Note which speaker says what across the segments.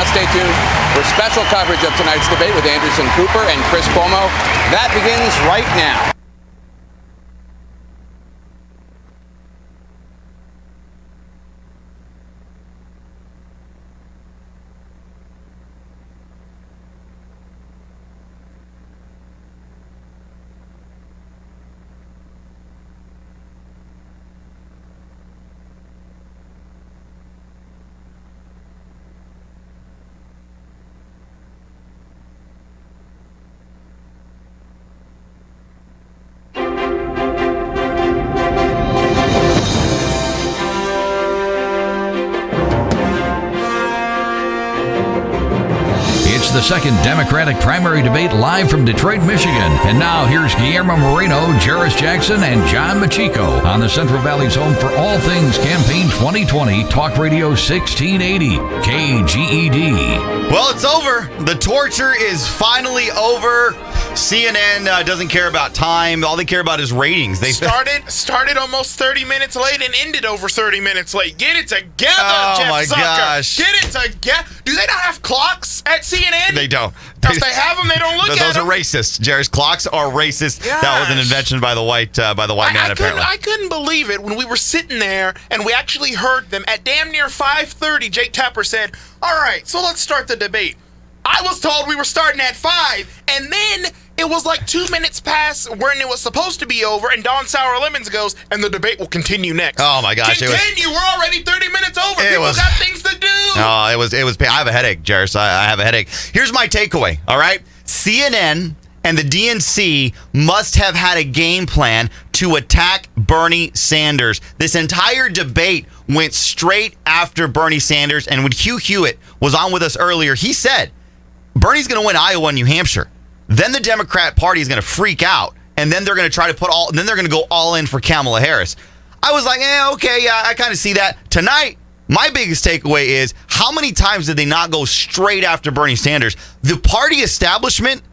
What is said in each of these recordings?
Speaker 1: stay tuned for special coverage of tonight's debate with Anderson Cooper and Chris Cuomo. That begins right now.
Speaker 2: The second Democratic primary debate live from Detroit, Michigan. And now here's Guillermo Moreno, Jarris Jackson, and John Machiko on the Central Valley's home for all things Campaign 2020, Talk Radio 1680, KGED.
Speaker 3: Well, it's over. The torture is finally over. CNN doesn't care about time. All they care about is ratings. They
Speaker 4: started almost 30 minutes late and ended over 30 minutes late. Get it together, Jeff
Speaker 3: my
Speaker 4: Zucker.
Speaker 3: Gosh.
Speaker 4: Get it together. Do they not have clocks at CNN?
Speaker 3: They don't.
Speaker 4: If they have them, they don't look at them.
Speaker 3: Those are racist. Jarris, clocks are racist.
Speaker 4: Gosh.
Speaker 3: That was an invention by the white man, apparently.
Speaker 4: I couldn't believe it when we were sitting there and we actually heard them at damn near 5:30. Jake Tapper said, "All right, so let's start the debate." I was told we were starting at 5, and then it was like 2 minutes past when it was supposed to be over, and Don Sour Lemons goes, and the debate will continue next.
Speaker 3: Oh my gosh!
Speaker 4: Continue. We're already 30 minutes over. People got things to do.
Speaker 3: No, it was. I have a headache, Jarris. I have a headache. Here's my takeaway. All right, CNN and the DNC must have had a game plan to attack Bernie Sanders. This entire debate went straight after Bernie Sanders, and when Hugh Hewitt was on with us earlier, he said Bernie's going to win Iowa and New Hampshire. Then the Democrat Party is going to freak out, and then they're going to try to then they're going to go all in for Kamala Harris. I was like, okay, yeah, I kind of see that. Tonight, my biggest takeaway is how many times did they not go straight after Bernie Sanders? The party establishment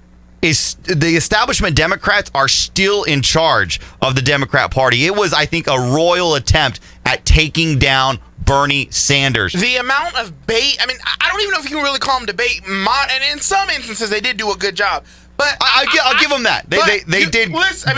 Speaker 3: the establishment Democrats are still in charge of the Democrat Party. It was, I think, a royal attempt at taking down Bernie Sanders.
Speaker 4: The amount of bait, I mean, I don't even know if you can really call them debate, and in some instances they did do a good job. But
Speaker 3: I'll give them that. They did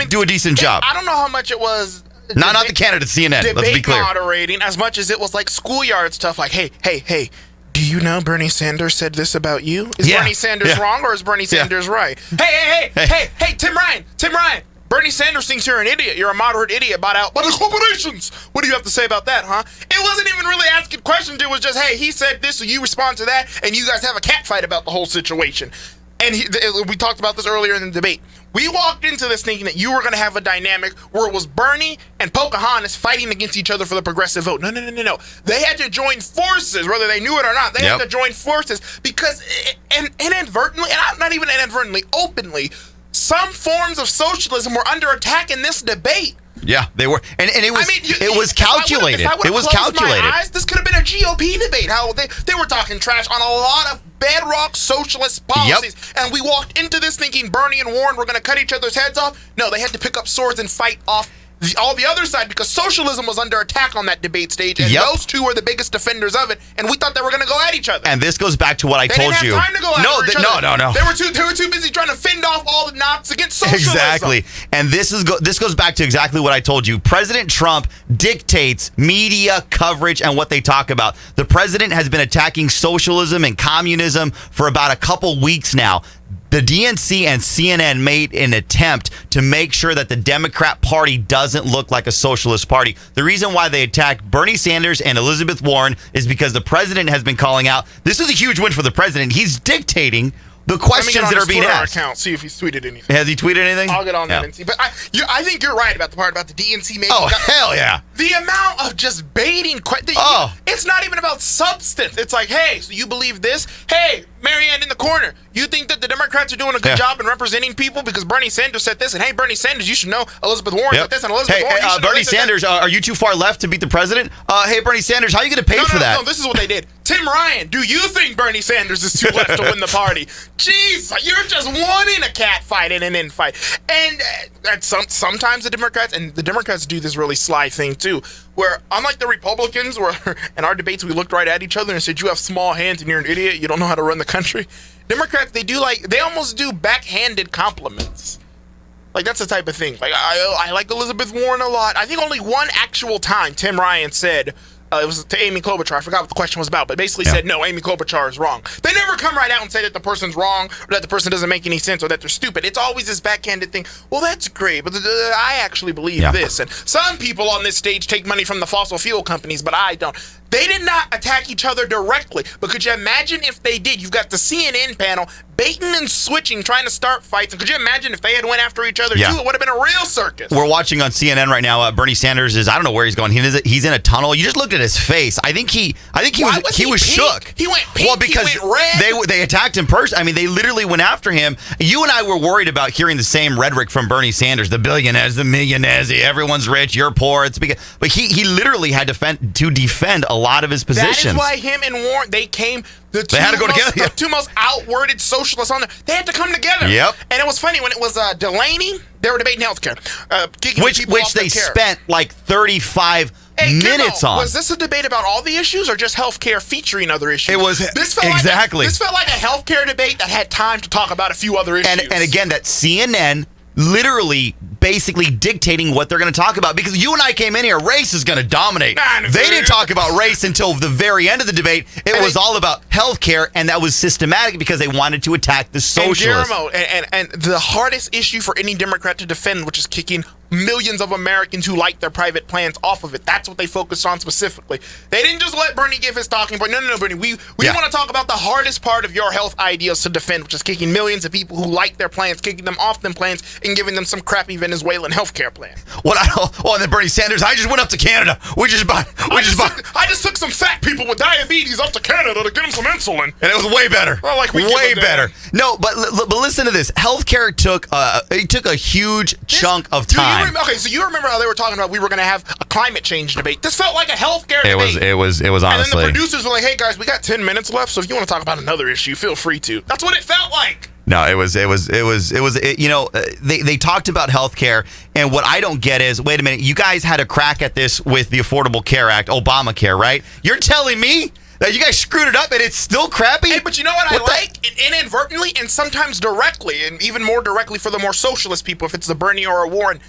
Speaker 3: do a decent job.
Speaker 4: I don't know how much it was.
Speaker 3: Not the candidate CNN, let's be clear.
Speaker 4: Debate moderating as much as it was like schoolyard stuff like, hey, do you know Bernie Sanders said this about you? Is Bernie Sanders wrong or is Bernie Sanders right? Hey, Tim Ryan. Bernie Sanders thinks you're an idiot. You're a moderate idiot bought out by the corporations. What do you have to say about that, huh? It wasn't even really asking questions. It was just, hey, he said this, so you respond to that, and you guys have a catfight about the whole situation. And we talked about this earlier in the debate. We walked into this thinking that you were going to have a dynamic where it was Bernie and Pocahontas fighting against each other for the progressive vote. No. They had to join forces, whether they knew it or not. They had to join forces because inadvertently, and not even inadvertently, openly, some forms of socialism were under attack in this debate.
Speaker 3: Yeah, they were, and it was. It was calculated. It was calculated.
Speaker 4: My eyes, this could have been a GOP debate. How they were talking trash on a lot of bedrock socialist policies, and we walked into this thinking Bernie and Warren were going to cut each other's heads off. No, they had to pick up swords and fight off all the other side because socialism was under attack on that debate stage, and those two were the biggest defenders of it, and we thought they were going to go at each other.
Speaker 3: And this goes back to what I told you.
Speaker 4: They didn't have time to go at each other.
Speaker 3: No.
Speaker 4: They were too busy trying to fend off all the knocks against socialism.
Speaker 3: Exactly. And this goes back to exactly what I told you. President Trump dictates media coverage and what they talk about. The president has been attacking socialism and communism for about a couple weeks now. The DNC and CNN made an attempt to make sure that the Democrat Party doesn't look like a socialist party. The reason why they attacked Bernie Sanders and Elizabeth Warren is because the president has been calling out, this is a huge win for the president. He's dictating the questions that are being asked.
Speaker 4: Account, see if he's tweeted anything.
Speaker 3: Has he tweeted anything?
Speaker 4: I'll get on that and see. But I think you're right about the part about the DNC making.
Speaker 3: Oh, hell yeah.
Speaker 4: The amount of just baiting. It's not even about substance. It's like, hey, so you believe this? Hey, Marianne in the corner, you think that the Democrats are doing a good job in representing people because Bernie Sanders said this? And hey, Bernie Sanders, you should know Elizabeth Warren said this. And Elizabeth Warren, you should know
Speaker 3: Bernie Sanders, are you too far left to beat the president? Hey, Bernie Sanders, how are you going to pay for that?
Speaker 4: No, this is what they did. Tim Ryan, do you think Bernie Sanders is too left to win the party? Jeez, you're just wanting a cat fight and an infight. And sometimes the Democrats do this really sly thing too. where unlike the Republicans, where in our debates we looked right at each other and said, you have small hands and you're an idiot, you don't know how to run the country. Democrats, they almost do backhanded compliments. Like, that's the type of thing. Like, I like Elizabeth Warren a lot. I think only one actual time Tim Ryan said, it was to Amy Klobuchar. I forgot what the question was about, but basically said, no, Amy Klobuchar is wrong. They never come right out and say that the person's wrong or that the person doesn't make any sense or that they're stupid. It's always this backhanded thing. Well, that's great, but I actually believe this. And some people on this stage take money from the fossil fuel companies, but I don't. They did not attack each other directly, but could you imagine if they did? You've got the CNN panel baiting and switching, trying to start fights. And could you imagine if they had went after each other too? It would have been a real circus.
Speaker 3: We're watching on CNN right now. Bernie Sanders is, I don't know where he's going. He's in a tunnel. You just looked at his face. I think he was shook.
Speaker 4: He went pink.
Speaker 3: Well, because
Speaker 4: he went red.
Speaker 3: they attacked him personally. I mean, they literally went after him. You and I were worried about hearing the same rhetoric from Bernie Sanders: the billionaires, the millionaires, everyone's rich, you're poor. It's because, but he literally had to defend a lot of his positions.
Speaker 4: That is why him and Warren, they had to go together. The two most outworded socialists on there, they had to come together.
Speaker 3: Yep.
Speaker 4: And it was funny when it was Delaney, they were debating healthcare,
Speaker 3: which they spent like 35 minutes on.
Speaker 4: Was this a debate about all the issues or just healthcare featuring other issues?
Speaker 3: It was
Speaker 4: this felt like a healthcare debate that had time to talk about a few other issues.
Speaker 3: And again, that CNN literally basically dictating what they're going to talk about, because you and I came in here, race is going to dominate. They didn't talk about race until the very end of the debate. It was all about healthcare, and that was systematic because they wanted to attack the socialists.
Speaker 4: And the hardest issue for any Democrat to defend, which is kicking millions of Americans who like their private plans off of it. That's what they focused on specifically. They didn't just let Bernie give his talking point. No, Bernie. We want to talk about the hardest part of your health ideals to defend, which is kicking millions of people who like their plans, kicking them off them plans, and giving them some crappy Venezuelan healthcare plan.
Speaker 3: And then Bernie Sanders, I just went up to Canada. I
Speaker 4: just took some fat people with diabetes up to Canada to get them some insulin.
Speaker 3: And it was way better. Way better. No, but listen to this. Healthcare took a huge chunk of time.
Speaker 4: So you remember how they were talking about we were going to have a climate change debate? This felt like a healthcare debate.
Speaker 3: It was honestly. And
Speaker 4: then the producers were like, "Hey guys, we got 10 minutes left, so if you want to talk about another issue, feel free to." That's what it felt like.
Speaker 3: No, it was. They talked about healthcare, and what I don't get is, wait a minute, you guys had a crack at this with the Affordable Care Act, Obamacare, right? You're telling me that you guys screwed it up and it's still crappy?
Speaker 4: Hey, but you know what I like? Inadvertently and sometimes directly, and even more directly for the more socialist people, if it's the Bernie or a Warren,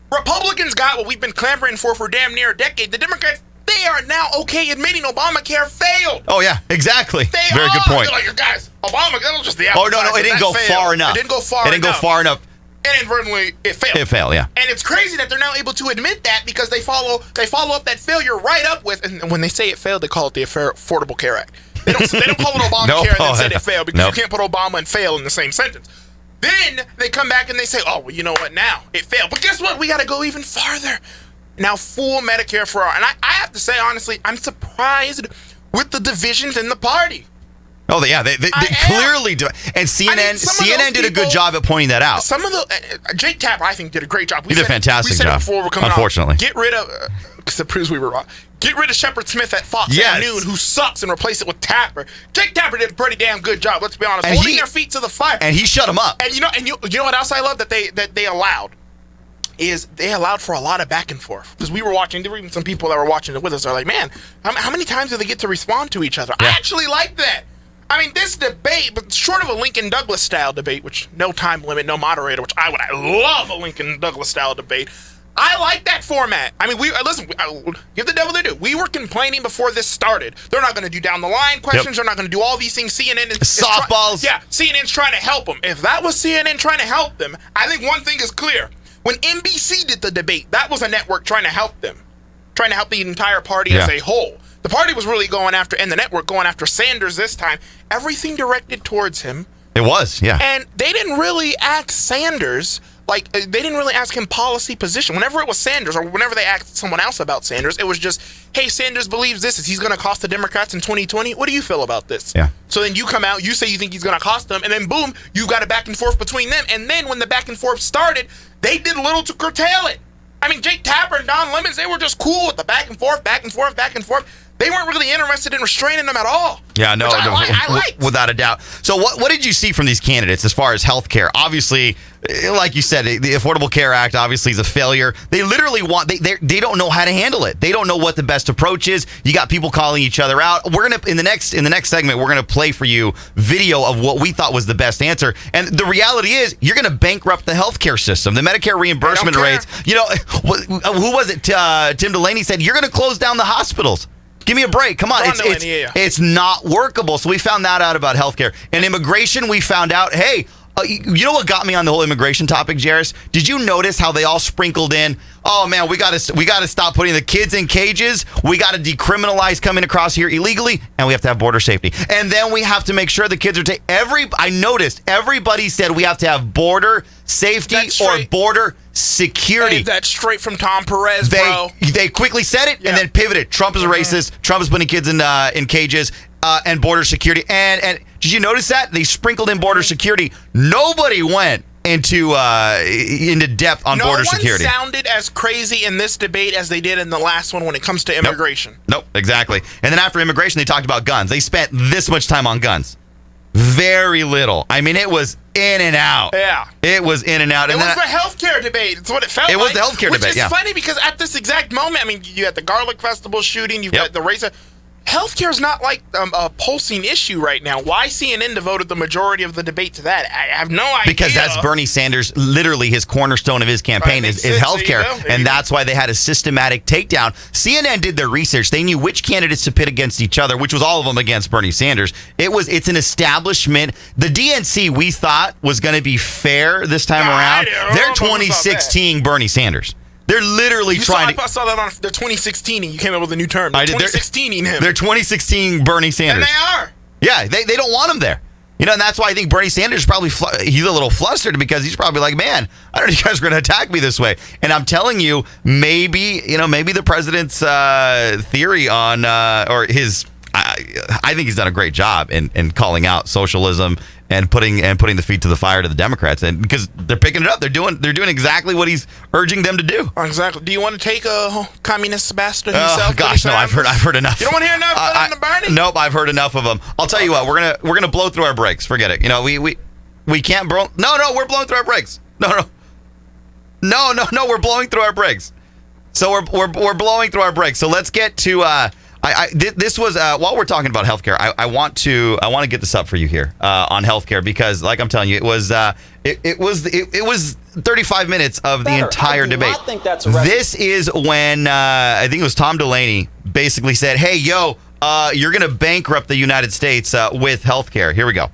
Speaker 4: Republicans got what we've been clamoring for damn near a decade. The Democrats, they are now okay admitting Obamacare failed.
Speaker 3: Oh, yeah, exactly. Very good point.
Speaker 4: They're like, guys, Obamacare, that was just the
Speaker 3: Oh, no, it didn't go far enough.
Speaker 4: It didn't go far enough. Inadvertently, it failed.
Speaker 3: It failed, yeah.
Speaker 4: And it's crazy that they're now able to admit that because they follow up that failure right up with, and when they say it failed, they call it the Affordable Care Act. They don't call it Obamacare and then say it failed because you can't put Obama and fail in the same sentence. Then they come back and they say, oh, well, you know what, now it failed. But guess what? We got to go even farther. Now, full Medicare for all. And I have to say, honestly, I'm surprised with the divisions in the party.
Speaker 3: Oh, yeah, they clearly do. And CNN did a good job at pointing that out.
Speaker 4: Some of the Jake Tapper, I think, did a great job.
Speaker 3: He did a fantastic job.
Speaker 4: Before we're coming
Speaker 3: unfortunately,
Speaker 4: get rid of because it proves we were wrong. Get rid of Shepard Smith at Fox at noon, who sucks, and replace it with Tapper. Jake Tapper did a pretty damn good job. Let's be honest, holding their feet to the fire.
Speaker 3: And he shut them up.
Speaker 4: And you know what else I love that they allowed is they allowed for a lot of back and forth because we were watching. There were even some people that were watching it with us. Are like, man, how many times do they get to respond to each other? Yeah. I actually like that. I mean, this debate, but short of a Lincoln Douglas style debate, which no time limit, no moderator, which I love a Lincoln Douglas style debate. I like that format. I mean, give the devil their due. We were complaining before this started. They're not going to do down the line questions. Yep. They're not going to do all these things. CNN is
Speaker 3: softballs.
Speaker 4: CNN's trying to help them. If that was CNN trying to help them, I think one thing is clear. When NBC did the debate, that was a network trying to help them, trying to help the entire party as a whole. The party was really going after, and the network going after Sanders this time. Everything directed towards him.
Speaker 3: It was, yeah.
Speaker 4: And they didn't really ask Sanders, they didn't really ask him policy position. Whenever it was Sanders, or whenever they asked someone else about Sanders, it was just, hey, Sanders believes this. He's going to cost the Democrats in 2020. What do you feel about this?
Speaker 3: Yeah.
Speaker 4: So then you come out, you say you think he's going to cost them, and then boom, you got a back and forth between them. And then when the back and forth started, they did little to curtail it. I mean, Jake Tapper and Don Lemons, they were just cool with the back and forth, back and forth, back and forth. They weren't really interested in restraining them at all.
Speaker 3: Yeah, no,
Speaker 4: I liked.
Speaker 3: Without a doubt. So what did you see from these candidates as far as health care? Obviously, like you said, the Affordable Care Act obviously is a failure. They literally they don't know how to handle it. They don't know what the best approach is. You got people calling each other out. We're gonna in the next segment, we're gonna play for you video of what we thought was the best answer. And the reality is, you're gonna bankrupt the healthcare system. The Medicare reimbursement rates. You know, who was it? Tim Delaney said you're gonna close down the hospitals. Give me a break. Come on. It's not workable. So we found that out about healthcare. And immigration, we found out, hey, you know what got me on the whole immigration topic, Jairus? Did you notice how they all sprinkled in, oh, man, we got to stop putting the kids in cages. We got to decriminalize coming across here illegally, and we have to have border safety. And then we have to make sure the kids are I noticed everybody said we have to have border safety or border security.
Speaker 4: Hey, that's straight from Tom Perez, bro.
Speaker 3: They quickly said it and then pivoted. Trump is a racist. Trump is putting kids in cages and border security. And did you notice that? They sprinkled in border security. Nobody went into depth on border security.
Speaker 4: No one sounded as crazy in this debate as they did in the last one when it comes to immigration.
Speaker 3: Nope, exactly. And then after immigration, they talked about guns. They spent this much time on guns. Very little. I mean, it was in and out.
Speaker 4: Yeah.
Speaker 3: It was in and out.
Speaker 4: It was the healthcare debate. It's what it felt like.
Speaker 3: It was the healthcare debate,
Speaker 4: Which is funny because at this exact moment, I mean, you had the Garlic Festival shooting, you've got the race. Healthcare is not like a pulsing issue right now. Why CNN devoted the majority of the debate to that? I have no idea.
Speaker 3: Because that's Bernie Sanders, literally his cornerstone of his campaign is healthcare. And that's why they had a systematic takedown. CNN did their research. They knew which candidates to pit against each other, which was all of them against Bernie Sanders. It's an establishment. The DNC, we thought, was going to be fair this time around. They're 2016 Bernie Sanders. They're literally trying to...
Speaker 4: I saw that on the 2016, and you came up with a new term. They're 2016-ing him.
Speaker 3: They're 2016 Bernie Sanders.
Speaker 4: And they are.
Speaker 3: Yeah, they don't want him there. You know, and that's why I think Bernie Sanders probably... he's a little flustered because he's probably like, man, I don't know if you guys are going to attack me this way. And I'm telling you, maybe the president's theory on... or his... I think he's done a great job in calling out socialism and putting the feet to the fire to the Democrats, and because they're picking it up, they're doing exactly what he's urging them to do.
Speaker 4: Exactly. Do you want to take a communist bastard himself?
Speaker 3: Oh gosh, no! I've heard enough.
Speaker 4: You don't want to hear enough on the Bernie?
Speaker 3: Nope, I've heard enough of them. I'll tell you what, we're gonna blow through our brakes. Forget it. You know, we can't blow. No, we're blowing through our brakes. No, we're blowing through our brakes. So we're blowing through our brakes. So let's get to. This was while we're talking about healthcare. I want to get this up for you here on healthcare because, like I'm telling you, it was 35 minutes of the entire debate.
Speaker 5: I think that's
Speaker 3: this is when I think it was Tom Delaney basically said, "Hey, you're going to bankrupt the United States with healthcare." Here we go.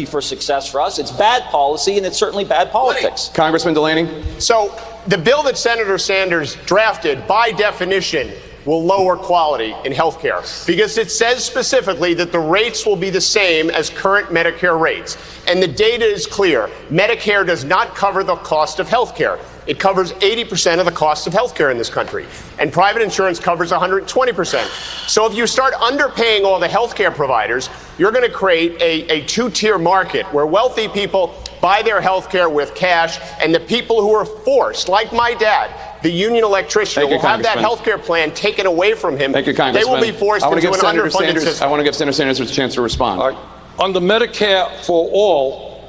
Speaker 5: For success for us, it's bad policy and it's certainly bad politics.
Speaker 6: Congressman Delaney.
Speaker 7: So the bill that Senator Sanders drafted, by definition, will lower quality in health care because it says specifically that the rates will be the same as current Medicare rates. And the data is clear. Medicare does not cover the cost of health care. It covers 80% of the cost of health care in this country. And private insurance covers 120%. So if you start underpaying all the health care providers, you're going to create a two-tier market where wealthy people buy their health care with cash, and the people who are forced, like my dad, the union electrician, will have that health care plan taken away from him.
Speaker 6: Thank you, Congressman.
Speaker 7: They will be forced into an underfunded system.
Speaker 6: I want to give Senator Sanders a chance to respond.
Speaker 8: Under Medicare for All,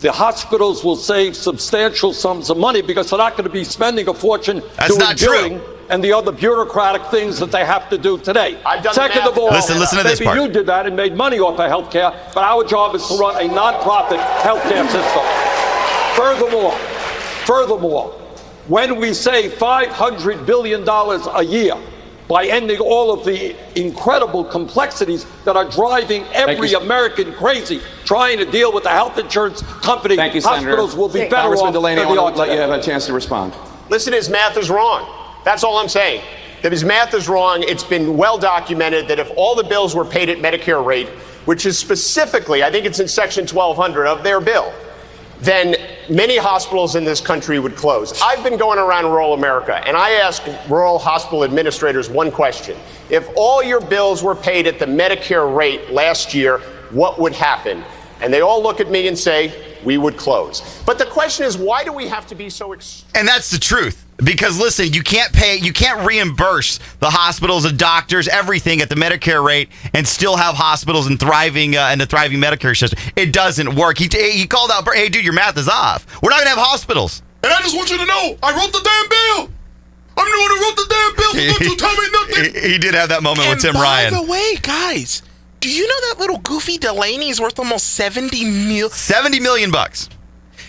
Speaker 8: the hospitals will save substantial sums of money because they're not going to be spending a fortune doing billing and the other bureaucratic things that they have to do today. Second of all,
Speaker 3: listen to this part.
Speaker 8: Maybe you did that and made money off of health care, but our job is to run a nonprofit health care system. Furthermore, when we save $500 billion a year by ending all of the incredible complexities that are driving every American crazy trying to deal with the health insurance company,
Speaker 6: Thank you,
Speaker 8: hospitals
Speaker 6: Senator.
Speaker 8: will be better
Speaker 6: Congressman
Speaker 8: off
Speaker 6: Delaney,
Speaker 8: than
Speaker 6: I
Speaker 8: they
Speaker 6: want
Speaker 8: are
Speaker 6: to let you
Speaker 8: today.
Speaker 6: have a chance to respond.
Speaker 7: Listen, his math is wrong. That's all I'm saying. That his math is wrong. It's been well documented that if all the bills were paid at Medicare rate, which is specifically, I think it's in Section 1200 of their bill, then many hospitals in this country would close. I've been going around rural America, and I ask rural hospital administrators one question. If all your bills were paid at the Medicare rate last year, what would happen? And they all look at me and say, we would close. But the question is, why do we have to be so extreme?
Speaker 3: And that's the truth. Because listen, you can't reimburse the hospitals and doctors, everything at the Medicare rate, and still have hospitals and thriving and the thriving Medicare system. It doesn't work. He called out, hey, dude, your math is off. We're not going to have hospitals.
Speaker 4: And I just want you to know, I wrote the damn bill. I'm the one who wrote the damn bill, so don't you tell me nothing.
Speaker 3: He did have that moment with Tim Ryan.
Speaker 4: By the way, guys, do you know that little goofy Delaney is worth almost $70 million?
Speaker 3: $70 million.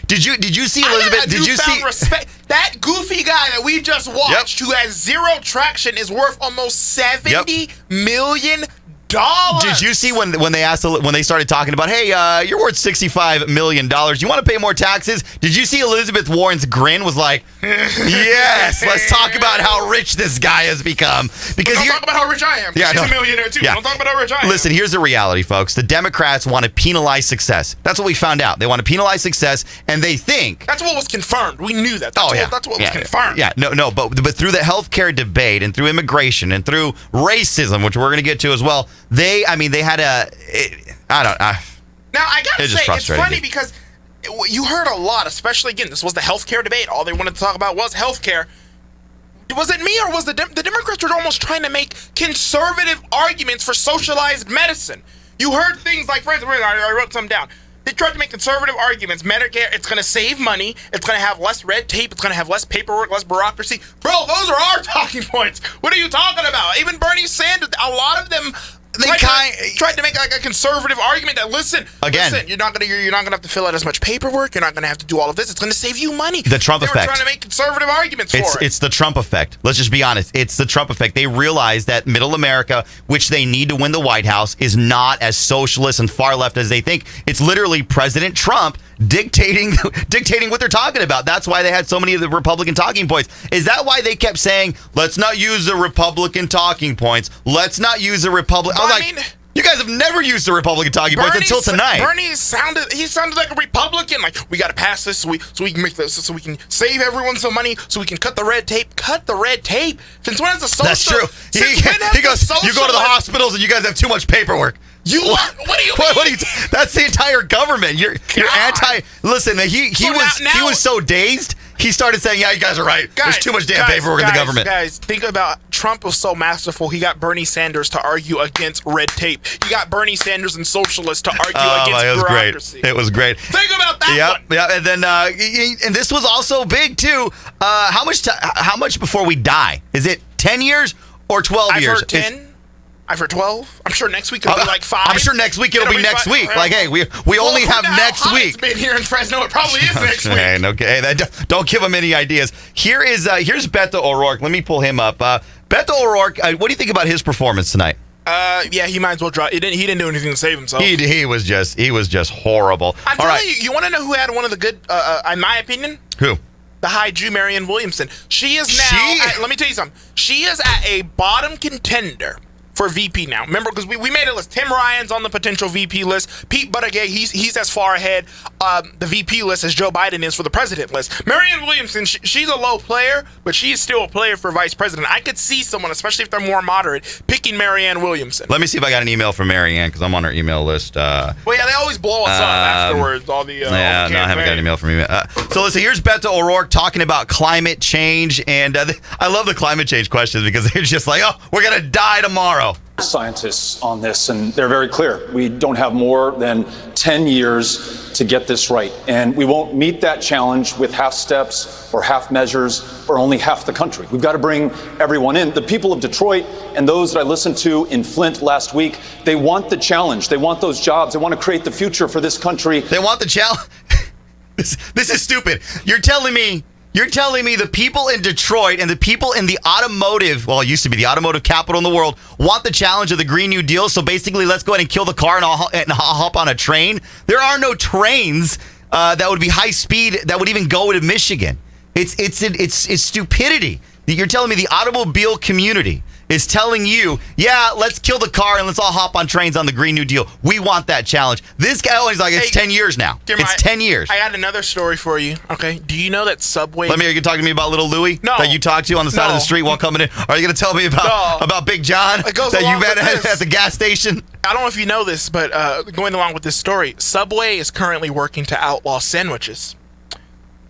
Speaker 3: Did you see Elizabeth? Did you see
Speaker 4: respect? That goofy guy that we just watched, who has zero traction, is worth almost $70 million.
Speaker 3: Did you see when they started talking about, hey, you're worth $65 million. You want to pay more taxes? Did you see Elizabeth Warren's grin was like, yes, let's talk about how rich this guy has become. Because
Speaker 4: don't talk about how rich I am. Yeah, she's a millionaire too. Yeah. Don't talk about how rich I am.
Speaker 3: Listen, here's the reality, folks. The Democrats want to penalize success. That's what we found out. They want to penalize success, and they think
Speaker 4: that's what was confirmed. We knew that. That's what was confirmed.
Speaker 3: Yeah, no, but through the healthcare debate and through immigration and through racism, which we're going to get to as well. Now, I
Speaker 4: gotta say, it's funny because you heard a lot, especially, again, this was the healthcare debate. All they wanted to talk about was healthcare. Was it me, or was the Democrats were almost trying to make conservative arguments for socialized medicine? You heard things like, for instance, I wrote some down. They tried to make conservative arguments. Medicare, it's going to save money. It's going to have less red tape. It's going to have less paperwork, less bureaucracy. Bro, those are our talking points. What are you talking about? Even Bernie Sanders, a lot of them tried to make like a conservative argument that listen, you're not gonna have to fill out as much paperwork. You're not gonna have to do all of this. It's gonna save you money.
Speaker 3: The Trump effect.
Speaker 4: They were trying to make conservative arguments for it.
Speaker 3: It's the Trump effect. Let's just be honest. It's the Trump effect. They realize that middle America, which they need to win the White House, is not as socialist and far left as they think. It's literally President Trump dictating what they're talking about. That's why they had so many of the Republican talking points. Is that why they kept saying, let's not use the Republican talking points? Let's not use the Republican. You guys have never used the Republican talking points until tonight.
Speaker 4: Bernie sounded like a Republican. Like, we got to pass this so we can make this, so we can save everyone some money, so we can cut the red tape. Cut the red tape. Since when is the social?
Speaker 3: That's true. He goes, you go to the hospitals and you guys have too much paperwork.
Speaker 4: What do you mean?
Speaker 3: That's the entire government. You're anti. Listen, he was so dazed. He started saying, "Yeah, you guys are right. There's too much damn paperwork in the government."
Speaker 4: Guys, think about Trump was so masterful. He got Bernie Sanders to argue against red tape. He got Bernie Sanders and socialists to argue against bureaucracy.
Speaker 3: It was great.
Speaker 4: Think about that one.
Speaker 3: Yeah, and then and this was also big too. How much before we die? Is it 10 years or 12 years?
Speaker 4: I've heard 10. I've heard 12. I'm sure next week it'll be like 5.
Speaker 3: I'm sure next week it'll be next week. Like, hey, we only have next week.
Speaker 4: It's been here in Fresno. It probably is next week.
Speaker 3: Okay, don't give him any ideas. Here's Beto O'Rourke. Let me pull him up. Beto O'Rourke, what do you think about his performance tonight?
Speaker 4: Yeah, he might as well drop. He didn't do anything to save himself.
Speaker 3: He was just horrible.
Speaker 4: I'm telling you, you want to know who had one of the good, in my opinion?
Speaker 3: Who?
Speaker 4: The high Jew, Marianne Williamson. She is now, let me tell you something. She is at a bottom contender for VP now. Remember, because we made a list. Tim Ryan's on the potential VP list. Pete Buttigieg, he's as far ahead the VP list as Joe Biden is for the president list. Marianne Williamson, she's a low player, but she is still a player for vice president. I could see someone, especially if they're more moderate, picking Marianne Williamson.
Speaker 3: Let me see if I got an email from Marianne, because I'm on her email list.
Speaker 4: Well, yeah, they always blow us up afterwards. All the
Speaker 3: I haven't got an email from you. So listen, here's Beto O'Rourke talking about climate change, and I love the climate change questions because they're just like, oh, we're gonna die tomorrow.
Speaker 9: Scientists on this, and they're very clear. We don't have more than 10 years to get this right, and we won't meet that challenge with half steps or half measures or only half the country. We've got to bring everyone in. The people of Detroit and those that I listened to in Flint last week, they want the challenge. They want those jobs. They want to create the future for this country.
Speaker 3: They want the challenge. This is stupid. You're telling me the people in Detroit and the people in the automotive, well, it used to be the automotive capital in the world, want the challenge of the Green New Deal. So basically, let's go ahead and kill the car and I'll hop on a train. There are no trains that would be high speed that would even go to Michigan. It's stupidity. You're telling me the automobile community is telling you, yeah, let's kill the car and let's all hop on trains on the Green New Deal. We want that challenge. This guy always like, it's 10 years now. It's 10 years.
Speaker 4: I got another story for you. Okay. Do you know that Subway...
Speaker 3: Are you going to talk to me about little Louie?
Speaker 4: No.
Speaker 3: That you talked to on the side of the street while coming in? Are you going to tell me about Big John that you met at the gas station?
Speaker 4: I don't know if you know this, but going along with this story, Subway is currently working to outlaw sandwiches.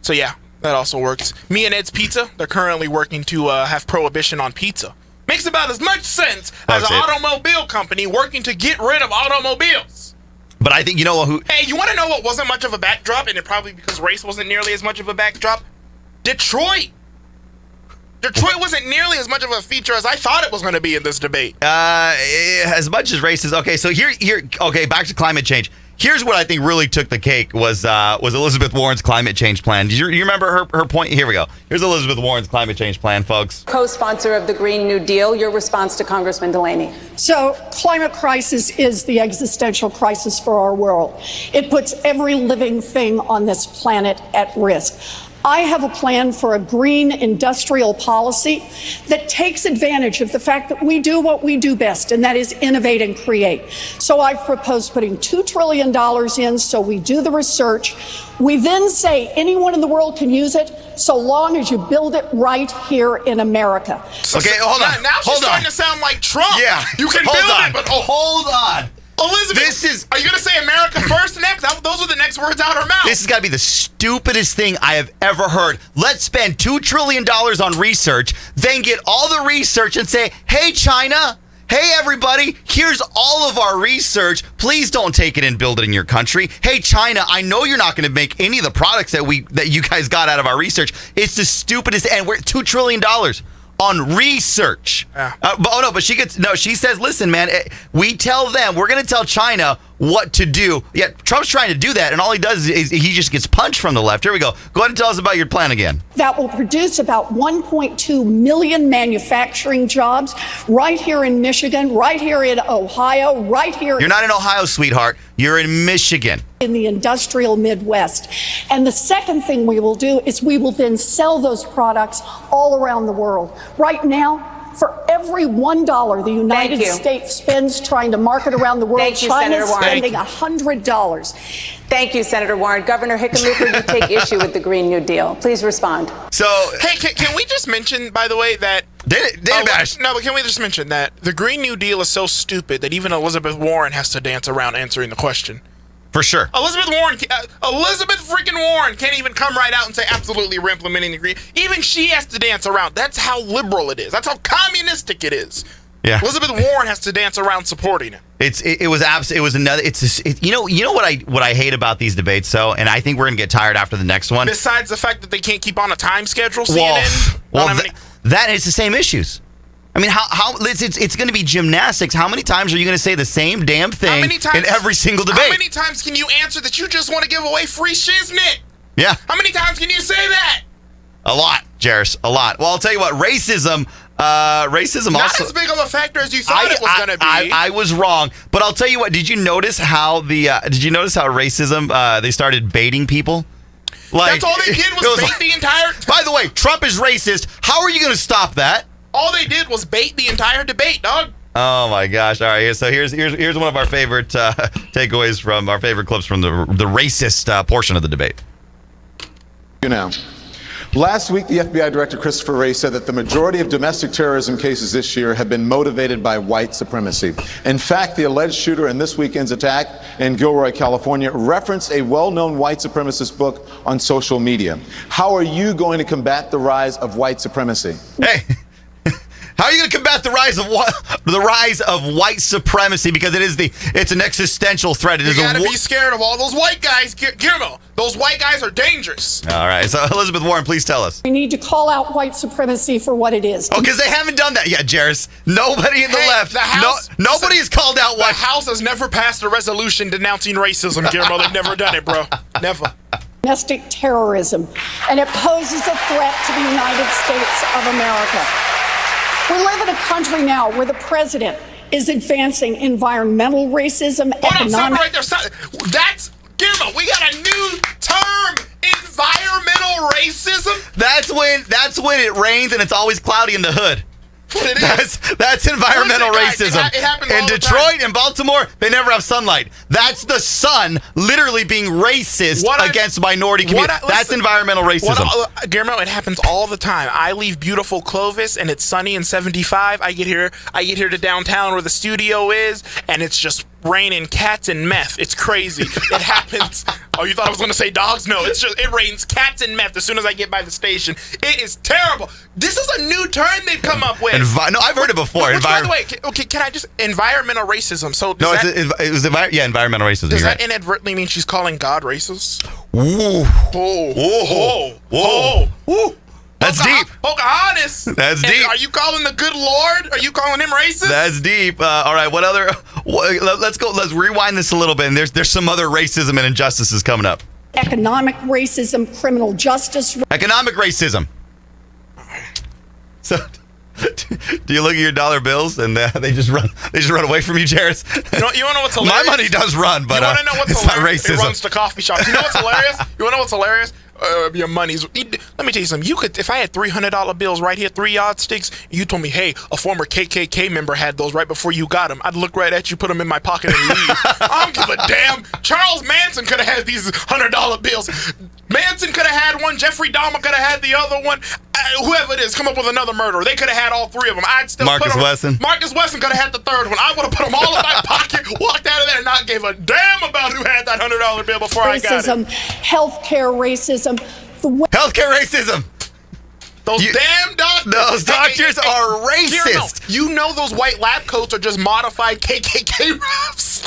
Speaker 4: So yeah. That also works. Me and Ed's Pizza, they're currently working to have prohibition on pizza. Makes about as much sense as an automobile company working to get rid of automobiles.
Speaker 3: But I think, you know who...
Speaker 4: Hey, you want to know what wasn't much of a backdrop, and it probably because race wasn't nearly as much of a backdrop? Detroit. Detroit wasn't nearly as much of a feature as I thought it was going to be in this debate.
Speaker 3: As much as race is... Okay, so okay, back to climate change. Here's what I think really took the cake was Elizabeth Warren's climate change plan. Do you remember her point? Here we go. Here's Elizabeth Warren's climate change plan, folks.
Speaker 10: Co-sponsor of the Green New Deal. Your response to Congressman Delaney.
Speaker 11: So climate crisis is the existential crisis for our world. It puts every living thing on this planet at risk. I have a plan for a green industrial policy that takes advantage of the fact that we do what we do best, and that is innovate and create. So I've proposed putting $2 trillion in, so we do the research. We then say anyone in the world can use it, so long as you build it right here in America.
Speaker 3: Okay, hold on.
Speaker 4: Now she's starting to sound like Trump.
Speaker 3: Yeah.
Speaker 4: You can build it, but
Speaker 3: hold on.
Speaker 4: Elizabeth, are you going to say America first next? Those are the next words out of her mouth.
Speaker 3: This has got to be the stupidest thing I have ever heard. Let's spend $2 trillion on research, then get all the research and say, hey, China, hey, everybody, here's all of our research. Please don't take it and build it in your country. Hey, China, I know you're not going to make any of the products that you guys got out of our research. It's the stupidest, and we're $2 trillion. On research.
Speaker 4: Yeah.
Speaker 3: But she says, listen, man, we tell them, we're going to tell China what to do. Yeah, Trump's trying to do that, and all he does is he just gets punched from the left. Here we go. Go ahead and tell us about your plan again.
Speaker 11: That will produce about 1.2 million manufacturing jobs right here in Michigan, right here in Ohio, right here.
Speaker 3: You're not in Ohio, sweetheart. You're in Michigan.
Speaker 11: In the industrial Midwest. And the second thing we will do is we will then sell those products all around the world. Right now, for every $1 the United States spends trying to market around the world, China's spending $100.
Speaker 10: Thank you, Senator Warren. Governor Hickenlooper, you take issue with the Green New Deal. Please respond.
Speaker 3: So,
Speaker 4: hey, can we just mention, by the way, that... No, but can we just mention that the Green New Deal is so stupid that even Elizabeth Warren has to dance around answering the question.
Speaker 3: For sure.
Speaker 4: Elizabeth freaking Warren can't even come right out and say, absolutely, we're implementing the Green. Even she has to dance around. That's how liberal it is. That's how communistic it is.
Speaker 3: Yeah.
Speaker 4: Elizabeth Warren has to dance around supporting it.
Speaker 3: You know what I hate about these debates, though, and I think we're gonna get tired after the next one.
Speaker 4: Besides the fact that they can't keep on a time schedule, CNN.
Speaker 3: That is the same issues. I mean, it's going to be gymnastics. How many times are you going to say the same damn thing in every single debate?
Speaker 4: How many times can you answer that you just want to give away free shiznit?
Speaker 3: Yeah.
Speaker 4: How many times can you say that?
Speaker 3: A lot, Jairus, a lot. Well, I'll tell you what, racism
Speaker 4: Not
Speaker 3: also...
Speaker 4: as big of a factor as you thought it was going to be.
Speaker 3: I was wrong. But I'll tell you what, did you notice how racism, they started baiting people?
Speaker 4: That's all they did was bait the entire...
Speaker 3: By the way, Trump is racist. How are you going to stop that?
Speaker 4: All they did was bait the entire debate, dog.
Speaker 3: Oh my gosh! All right, so here's one of our favorite takeaways from our favorite clips from the racist portion of the debate.
Speaker 12: Last week, the FBI Director Christopher Wray said that the majority of domestic terrorism cases this year have been motivated by white supremacy. In fact, the alleged shooter in this weekend's attack in Gilroy, California, referenced a well-known white supremacist book on social media. How are you going to combat the rise of white supremacy?
Speaker 3: Hey. How are you going to combat the rise of white supremacy? Because it's an existential threat.
Speaker 4: You got to be scared of all those white guys, Guillermo. Those white guys are dangerous.
Speaker 3: All right. So Elizabeth Warren, please tell us.
Speaker 11: We need to call out white supremacy for what it is.
Speaker 3: Oh, because they haven't done that yet, Jairus. Nobody in the left.
Speaker 4: The House,
Speaker 3: nobody has called out white.
Speaker 4: The House has never passed a resolution denouncing racism, Guillermo. They've never done it, bro. Never.
Speaker 11: Domestic terrorism, and it poses a threat to the United States of America. We live in a country now where the president is advancing environmental racism,
Speaker 4: Hold on, stop right there. Stop. That's, Guillermo, we got a new term, environmental racism.
Speaker 3: That's when it rains and it's always cloudy in the hood. That's environmental racism.
Speaker 4: It happens
Speaker 3: in
Speaker 4: all the
Speaker 3: Detroit
Speaker 4: time.
Speaker 3: and Baltimore, they never have sunlight. That's the sun literally being racist against minority communities. That's environmental racism.
Speaker 4: Guillermo, it happens all the time. I leave beautiful Clovis and it's sunny and 75. I get here to downtown where the studio is, and it's just raining cats and meth. It's crazy. It happens. Oh, you thought I was going to say dogs? No, it's just it rains cats and meth as soon as I get by the station. It is terrible. This is a new term they've come up with.
Speaker 3: No, I've heard it before.
Speaker 4: Which, by the way, can I just environmental racism? So
Speaker 3: environmental racism.
Speaker 4: Does that inadvertently mean she's calling God racist?
Speaker 3: Ooh.
Speaker 4: Whoa.
Speaker 3: That's deep.
Speaker 4: Pocahontas.
Speaker 3: That's deep.
Speaker 4: Are you calling the good Lord? Are you calling him racist?
Speaker 3: That's deep. All right. What other? Let's go. Let's rewind this a little bit. And there's some other racism and injustices coming up.
Speaker 11: Economic racism, criminal justice.
Speaker 3: Economic racism. So, do you look at your dollar bills and they just run away from you, Jairus?
Speaker 4: You want to know what's hilarious?
Speaker 3: My money does run, but
Speaker 4: you want to know what's
Speaker 3: it's
Speaker 4: hilarious?
Speaker 3: not racism.
Speaker 4: It runs to coffee shops. You know what's hilarious? You want to know what's hilarious? Your money's. Let me tell you something. You could, if I had $300 bills right here, 3 yardsticks, you told me, hey, a former KKK member had those right before you got them. I'd look right at you, put them in my pocket, and leave. I don't give a damn. Charles Manson could have had these $100 bills. Manson could have had one. Jeffrey Dahmer could have had the other one. Whoever it is, come up with another murderer. They could have had all three of them. I'd still
Speaker 3: Marcus
Speaker 4: put them.
Speaker 3: Wesson.
Speaker 4: Marcus Wesson could have had the third one. I would have put them all in my pocket, walked out of there, and not gave a damn about who had that $100 bill before I got it.
Speaker 11: Healthcare racism.
Speaker 3: Healthcare racism.
Speaker 4: Those damn doctors.
Speaker 3: Those doctors are racist.
Speaker 4: You know those white lab coats are just modified KKK refs.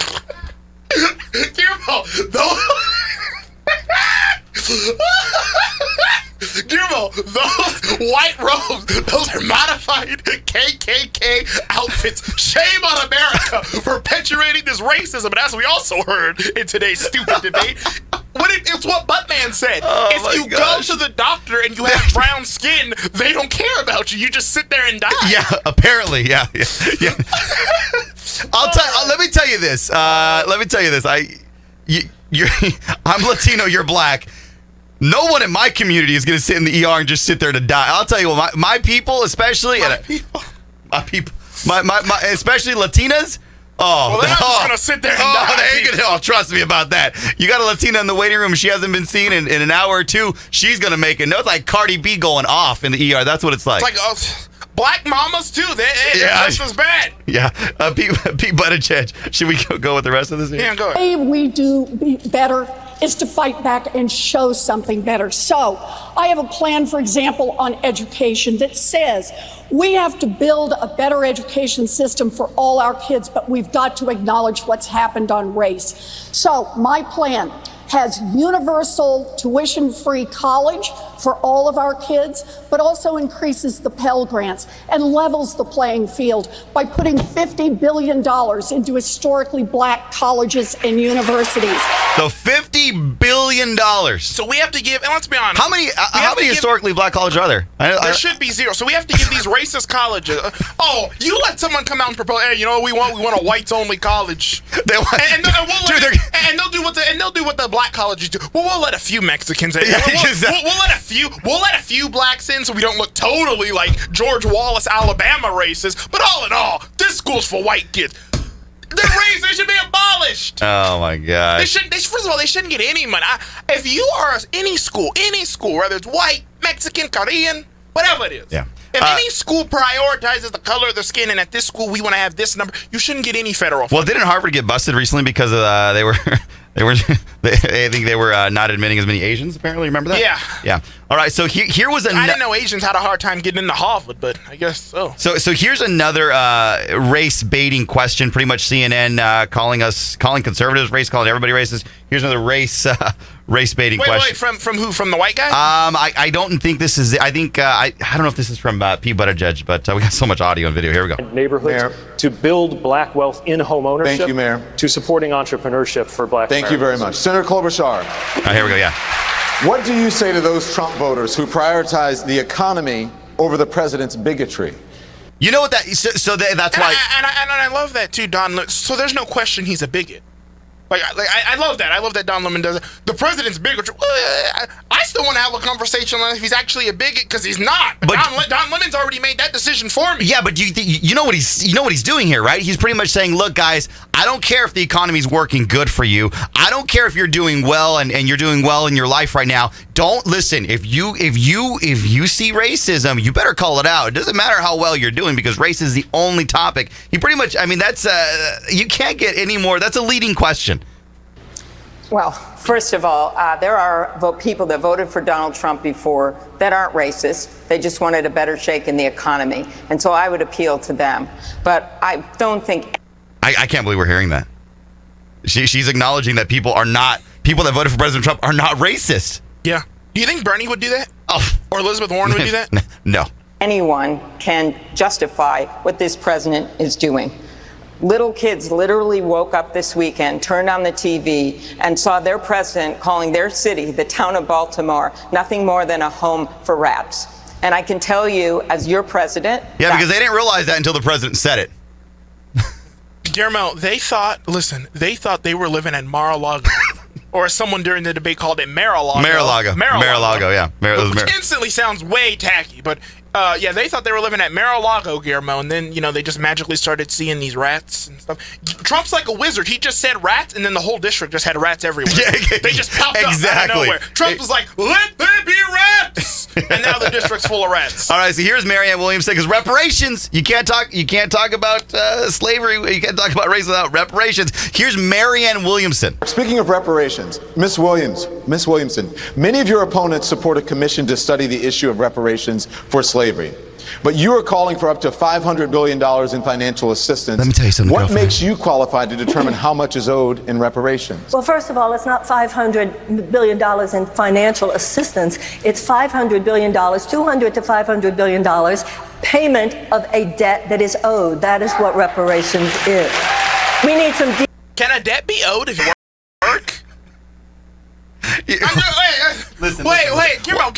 Speaker 4: Guillermo, those white robes, those are modified KKK outfits. Shame on America for perpetuating this racism. And as we also heard in today's stupid debate, it's what Buttman said. If you go to the doctor and you have brown skin, they don't care about you. You just sit there and die.
Speaker 3: Yeah, apparently, yeah. Let me tell you this. I'm Latino. You're black. No one in my community is going to sit in the ER and just sit there to die. I'll tell you what, my people, especially especially Latinas. Oh,
Speaker 4: well, they're not just gonna sit there and die.
Speaker 3: They ain't gonna. Trust me about that. You got a Latina in the waiting room. She hasn't been seen in an hour or two. She's gonna make it. No, it's like Cardi B going off in the ER. That's what it's like.
Speaker 4: It's like black mamas too. They're just as bad.
Speaker 3: Yeah. Pete Buttigieg. Should we go with the rest of this?
Speaker 11: Yeah, go ahead. The way we do better is to fight back and show something better. So I have a plan, for example, on education that says we have to build a better education system for all our kids, but we've got to acknowledge what's happened on race. So my plan has universal tuition-free college for all of our kids, but also increases the Pell Grants and levels the playing field by putting $50 billion into historically black colleges and universities.
Speaker 3: So $50 billion.
Speaker 4: So we have to give, and let's be honest.
Speaker 3: How many historically black colleges are there?
Speaker 4: There should be zero. So we have to give these racist colleges. You let someone come out and propose, hey, we want a whites-only college. They'll do what the black colleges do. Well, we'll let a few Mexicans in. We'll let a few blacks in so we don't look totally like George Wallace, Alabama racist. But all in all, this school's for white kids. They're racist. They should be abolished.
Speaker 3: Oh my God.
Speaker 4: First of all, they shouldn't get any money. If you are any school, whether it's white, Mexican, Korean, whatever it is.
Speaker 3: Yeah.
Speaker 4: If any school prioritizes the color of their skin, and at this school we want to have this number, you shouldn't get any federal funding.
Speaker 3: Well, didn't Harvard get busted recently because I think they were not admitting as many Asians, apparently. Remember that? Yeah. All right, so here was
Speaker 4: I didn't know Asians had a hard time getting into Harvard, but I guess so.
Speaker 3: So here's another race baiting question. Pretty much CNN calling conservatives racist, calling everybody racist. Here's another race baiting question.
Speaker 4: Wait, from who? From the white guy?
Speaker 3: I don't think this is. I think I don't know if this is from Pete Buttigieg, but we got so much audio and video. Here we go.
Speaker 13: Neighborhoods to build black wealth in home ownership.
Speaker 12: Thank you, Mayor.
Speaker 13: To supporting entrepreneurship for black.
Speaker 12: Thank you very much, Senator Klobuchar.
Speaker 3: Here we go. Yeah.
Speaker 12: What do you say to those Trump voters who prioritize the economy over the president's bigotry?
Speaker 3: You know what that's why.
Speaker 4: And I love that too, Don. So there's no question he's a bigot. I love that. I love that Don Lemon does it. The president's bigotry. I still want to have a conversation on if he's actually a bigot because he's not. But Don Lemon's already made that decision for me.
Speaker 3: Yeah, but you know what he's doing here, right? He's pretty much saying, look, guys, I don't care if the economy's working good for you. I don't care if you're doing well and you're doing well in your life right now. don't listen. If you see racism, you better call it out. It doesn't matter how well you're doing because race is the only topic. You pretty much, I mean, that's you can't get any more. That's a leading question.
Speaker 14: Well, first of all, there are people that voted for Donald Trump before that aren't racist. They just wanted a better shake in the economy. And so I would appeal to them. But I don't think...
Speaker 3: I can't believe we're hearing that. She's acknowledging that people that voted for President Trump are not racist.
Speaker 4: Yeah. Do you think Bernie would do that?
Speaker 3: Oh.
Speaker 4: Or Elizabeth Warren would do that?
Speaker 3: No.
Speaker 14: Anyone can justify what this president is doing. Little kids literally woke up this weekend, turned on the TV, and saw their president calling their city, the town of Baltimore, nothing more than a home for rats. And I can tell you, as your president...
Speaker 3: Yeah, because they didn't realize that until the president said it.
Speaker 4: Guillermo, they thought they were living in Mar-a-Lago. Or as someone during the debate called it, Mar-a-Lago.
Speaker 3: Mar-a-Lago, yeah.
Speaker 4: Which instantly sounds way tacky, but yeah, they thought they were living at Mar-a-Lago, Guillermo, and then, they just magically started seeing these rats and stuff. Trump's like a wizard. He just said rats, and then the whole district just had rats everywhere. They just popped up out of nowhere. Trump was like, let there be rats! And now the district's full of rats.
Speaker 3: All right, so here's Marianne Williamson, because reparations, you can't talk about slavery, you can't talk about race without reparations. Here's Marianne Williamson.
Speaker 12: Speaking of reparations, Miss Williamson, many of your opponents support a commission to study the issue of reparations for slavery. But you are calling for up to $500 billion in financial assistance.
Speaker 3: Let me tell you something.
Speaker 12: What makes you qualified to determine how much is owed in reparations?
Speaker 15: Well, first of all, it's not $500 billion in financial assistance. It's $500 billion, $200 to $500 billion, payment of a debt that is owed. That is what reparations is. We need some...
Speaker 4: Can a debt be owed if you work? Wait, Guillermo,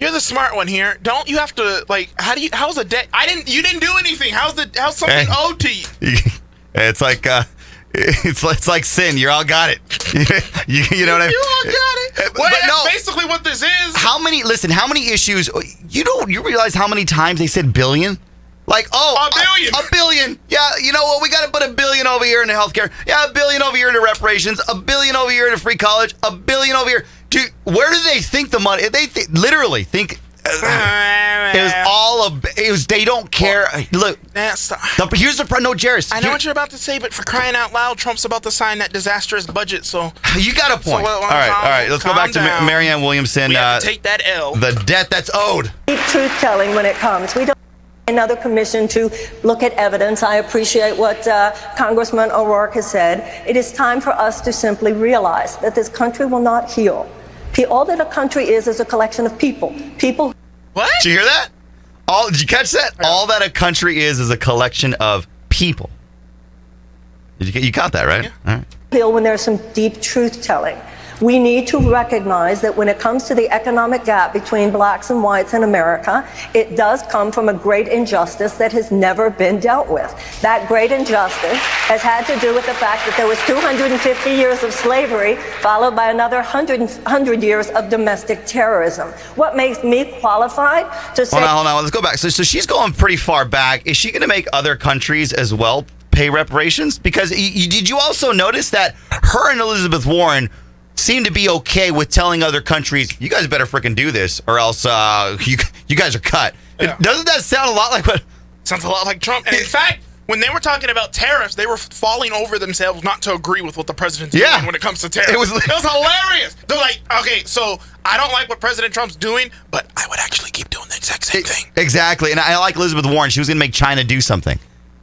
Speaker 4: you're the smart one here. Don't you have to, how's a debt? You didn't do anything. How's something owed to you?
Speaker 3: It's like, it's like sin. You all got it. you know what I mean?
Speaker 4: You all got it. Well, that's basically what this is.
Speaker 3: How many issues, you realize how many times they said billion? Like,
Speaker 4: a billion.
Speaker 3: A billion. Yeah, you know what? We got to put $1 billion over here into healthcare. Yeah, $1 billion over here into reparations. $1 billion over here into free college. $1 billion over here. Dude, where do they think the money? They literally think it was they don't care. Look, here's the problem. No, Jairus.
Speaker 4: I know what you're about to say, but for crying out loud, Trump's about to sign that disastrous budget. So
Speaker 3: you got a point. All right. Let's go back to Marianne Williamson.
Speaker 4: We have to take that L.
Speaker 3: The debt that's owed.
Speaker 15: Keep truth-telling when it comes. We don't need another commission to look at evidence. I appreciate what Congressman O'Rourke has said. It is time for us to simply realize that this country will not heal. All that a country is a collection of people.
Speaker 4: What?
Speaker 3: Did you hear that? Did you catch that? Yeah. All that a country is a collection of people. You got that, right?
Speaker 4: Yeah.
Speaker 3: All right.
Speaker 15: When there's some deep truth-telling. We need to recognize that when it comes to the economic gap between blacks and whites in America, it does come from a great injustice that has never been dealt with. That great injustice has had to do with the fact that there was 250 years of slavery, followed by another 100 years of domestic terrorism. What makes me qualified to say...
Speaker 3: Hold on. Let's go back. So she's going pretty far back. Is she going to make other countries as well pay reparations? Because did you also notice that her and Elizabeth Warren seem to be okay with telling other countries, you guys better freaking do this or else you guys are cut.
Speaker 4: Yeah.
Speaker 3: Doesn't that sound a lot like what...
Speaker 4: Sounds a lot like Trump. And in fact, when they were talking about tariffs, they were falling over themselves not to agree with what the president's doing when it comes to tariffs. It was hilarious. They're like, okay, so I don't like what President Trump's doing, but I would actually keep doing the exact same thing.
Speaker 3: Exactly. And I like Elizabeth Warren. She was going to make China do something.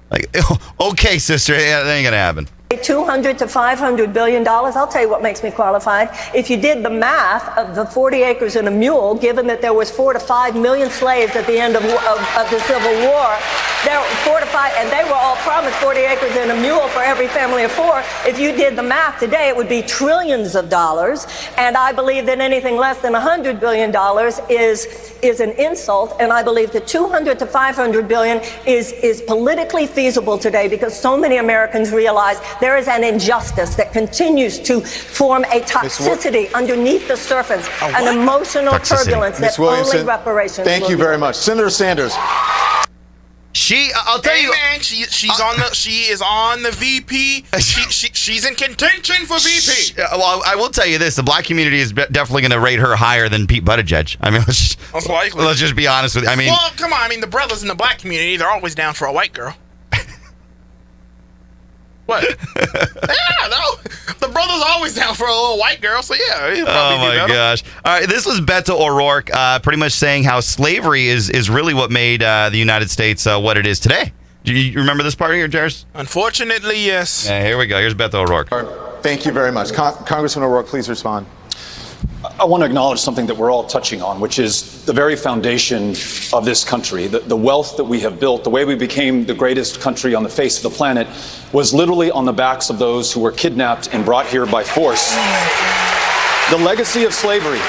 Speaker 3: Like, okay, sister, that ain't going to happen.
Speaker 15: $200 to $500 billion. I'll tell you what makes me qualified. If you did the math of the 40 acres and a mule, given that there was 4 to 5 million slaves at the end of the Civil War, there were 4 to 5, and they were all promised 40 acres and a mule for every family of 4. If you did the math today, it would be trillions of dollars. And I believe that anything less than $100 billion is an insult. And I believe that $200 to $500 billion is politically feasible today because so many Americans realize there is an injustice that continues to form a toxicity underneath the surface, an emotional turbulence that only reparations.
Speaker 12: Thank you very much. Senator Sanders.
Speaker 3: I'll tell you.
Speaker 4: Man, she is on the VP. She's in contention for VP.
Speaker 3: Well, I will tell you this: the black community is definitely going to rate her higher than Pete Buttigieg. I mean, let's just be honest with you. I mean,
Speaker 4: well, come on. I mean, the brothers in the black community, they're always down for a white girl. What? Yeah, no. The brother's always down for a little white girl, so yeah. He'll probably do better.
Speaker 3: Gosh. All right, this was Beto O'Rourke pretty much saying how slavery is really what made the United States what it is today. Do you remember this part here, Jairus?
Speaker 4: Unfortunately, yes.
Speaker 3: Yeah, here we go. Here's Beto O'Rourke.
Speaker 12: Thank you very much. Congressman O'Rourke, please respond.
Speaker 9: I want to acknowledge something that we're all touching on, which is the very foundation of this country. The wealth that we have built, the way we became the greatest country on the face of the planet, was literally on the backs of those who were kidnapped and brought here by force. The legacy of slavery.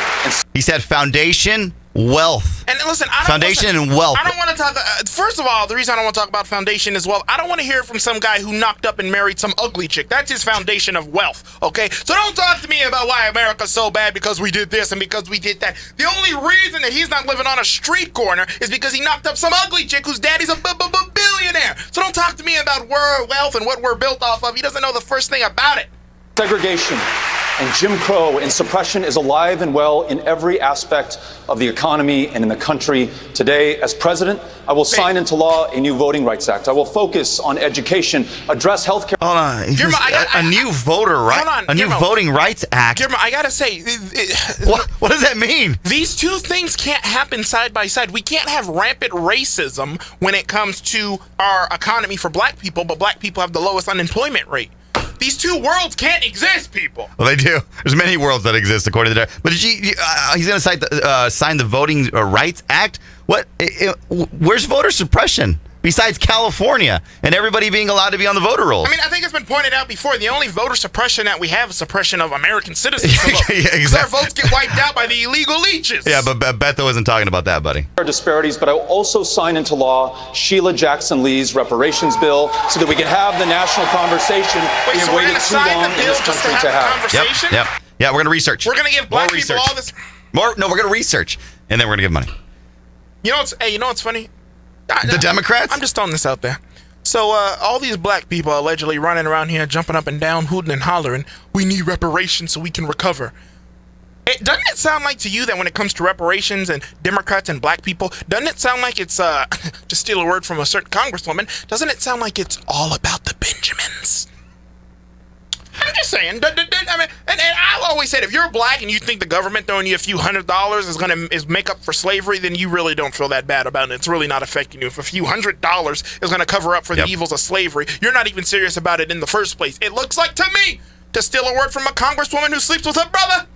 Speaker 3: He said foundation, wealth.
Speaker 4: And listen,
Speaker 3: foundation and wealth.
Speaker 4: I don't want to talk. First of all, the reason I don't want to talk about foundation is wealth. I don't want to hear it from some guy who knocked up and married some ugly chick. That's his foundation of wealth. Okay, so don't talk to me about why America's so bad because we did this and because we did that. The only reason that he's not living on a street corner is because he knocked up some ugly chick whose daddy's a billionaire. So don't talk to me about wealth and what we're built off of. He doesn't know the first thing about it.
Speaker 9: Segregation and Jim Crow and suppression is alive and well in every aspect of the economy and in the country. Today, as president, I will sign into law a new Voting Rights Act. I will focus on education, address health care.
Speaker 3: Hold on. A new Voting Rights Act.
Speaker 4: Guillermo, I gotta say,
Speaker 3: what does that mean?
Speaker 4: These two things can't happen side by side. We can't have rampant racism when it comes to our economy for black people, but black people have the lowest unemployment rate. These two worlds can't exist, people.
Speaker 3: Well, they do. There's many worlds that exist, according to that. But he's going to sign the Voting Rights Act? What? Where's voter suppression? Besides California and everybody being allowed to be on the voter rolls.
Speaker 4: I mean, I think it's been pointed out before. The only voter suppression that we have is suppression of American citizens.
Speaker 3: Yeah, exactly.
Speaker 4: Our votes get wiped out by the illegal leeches.
Speaker 3: Yeah, but Beto isn't talking about that, buddy.
Speaker 9: Disparities, but I will also sign into law Sheila Jackson Lee's reparations bill so that we can have the national conversation we have waited too long in this country to have.
Speaker 3: Yep. Yeah, we're going to research.
Speaker 4: We're going to give black people all this.
Speaker 3: No, we're going to research, and then we're going to give money.
Speaker 4: You know what's funny?
Speaker 3: The Democrats?
Speaker 4: I'm just throwing this out there. So all these black people allegedly running around here, jumping up and down, hooting and hollering, we need reparations so we can recover. Doesn't it sound like to you that when it comes to reparations and Democrats and black people, doesn't it sound like it's, to steal a word from a certain congresswoman, doesn't it sound like it's all about the Benjamins? I'm just saying. I mean, and I've always said, if you're black and you think the government throwing you a few $100s is make up for slavery, then you really don't feel that bad about it. It's really not affecting you. If a few $100s is going to cover up for the evils of slavery, you're not even serious about it in the first place. It looks like to me, to steal a word from a congresswoman who sleeps with her brother,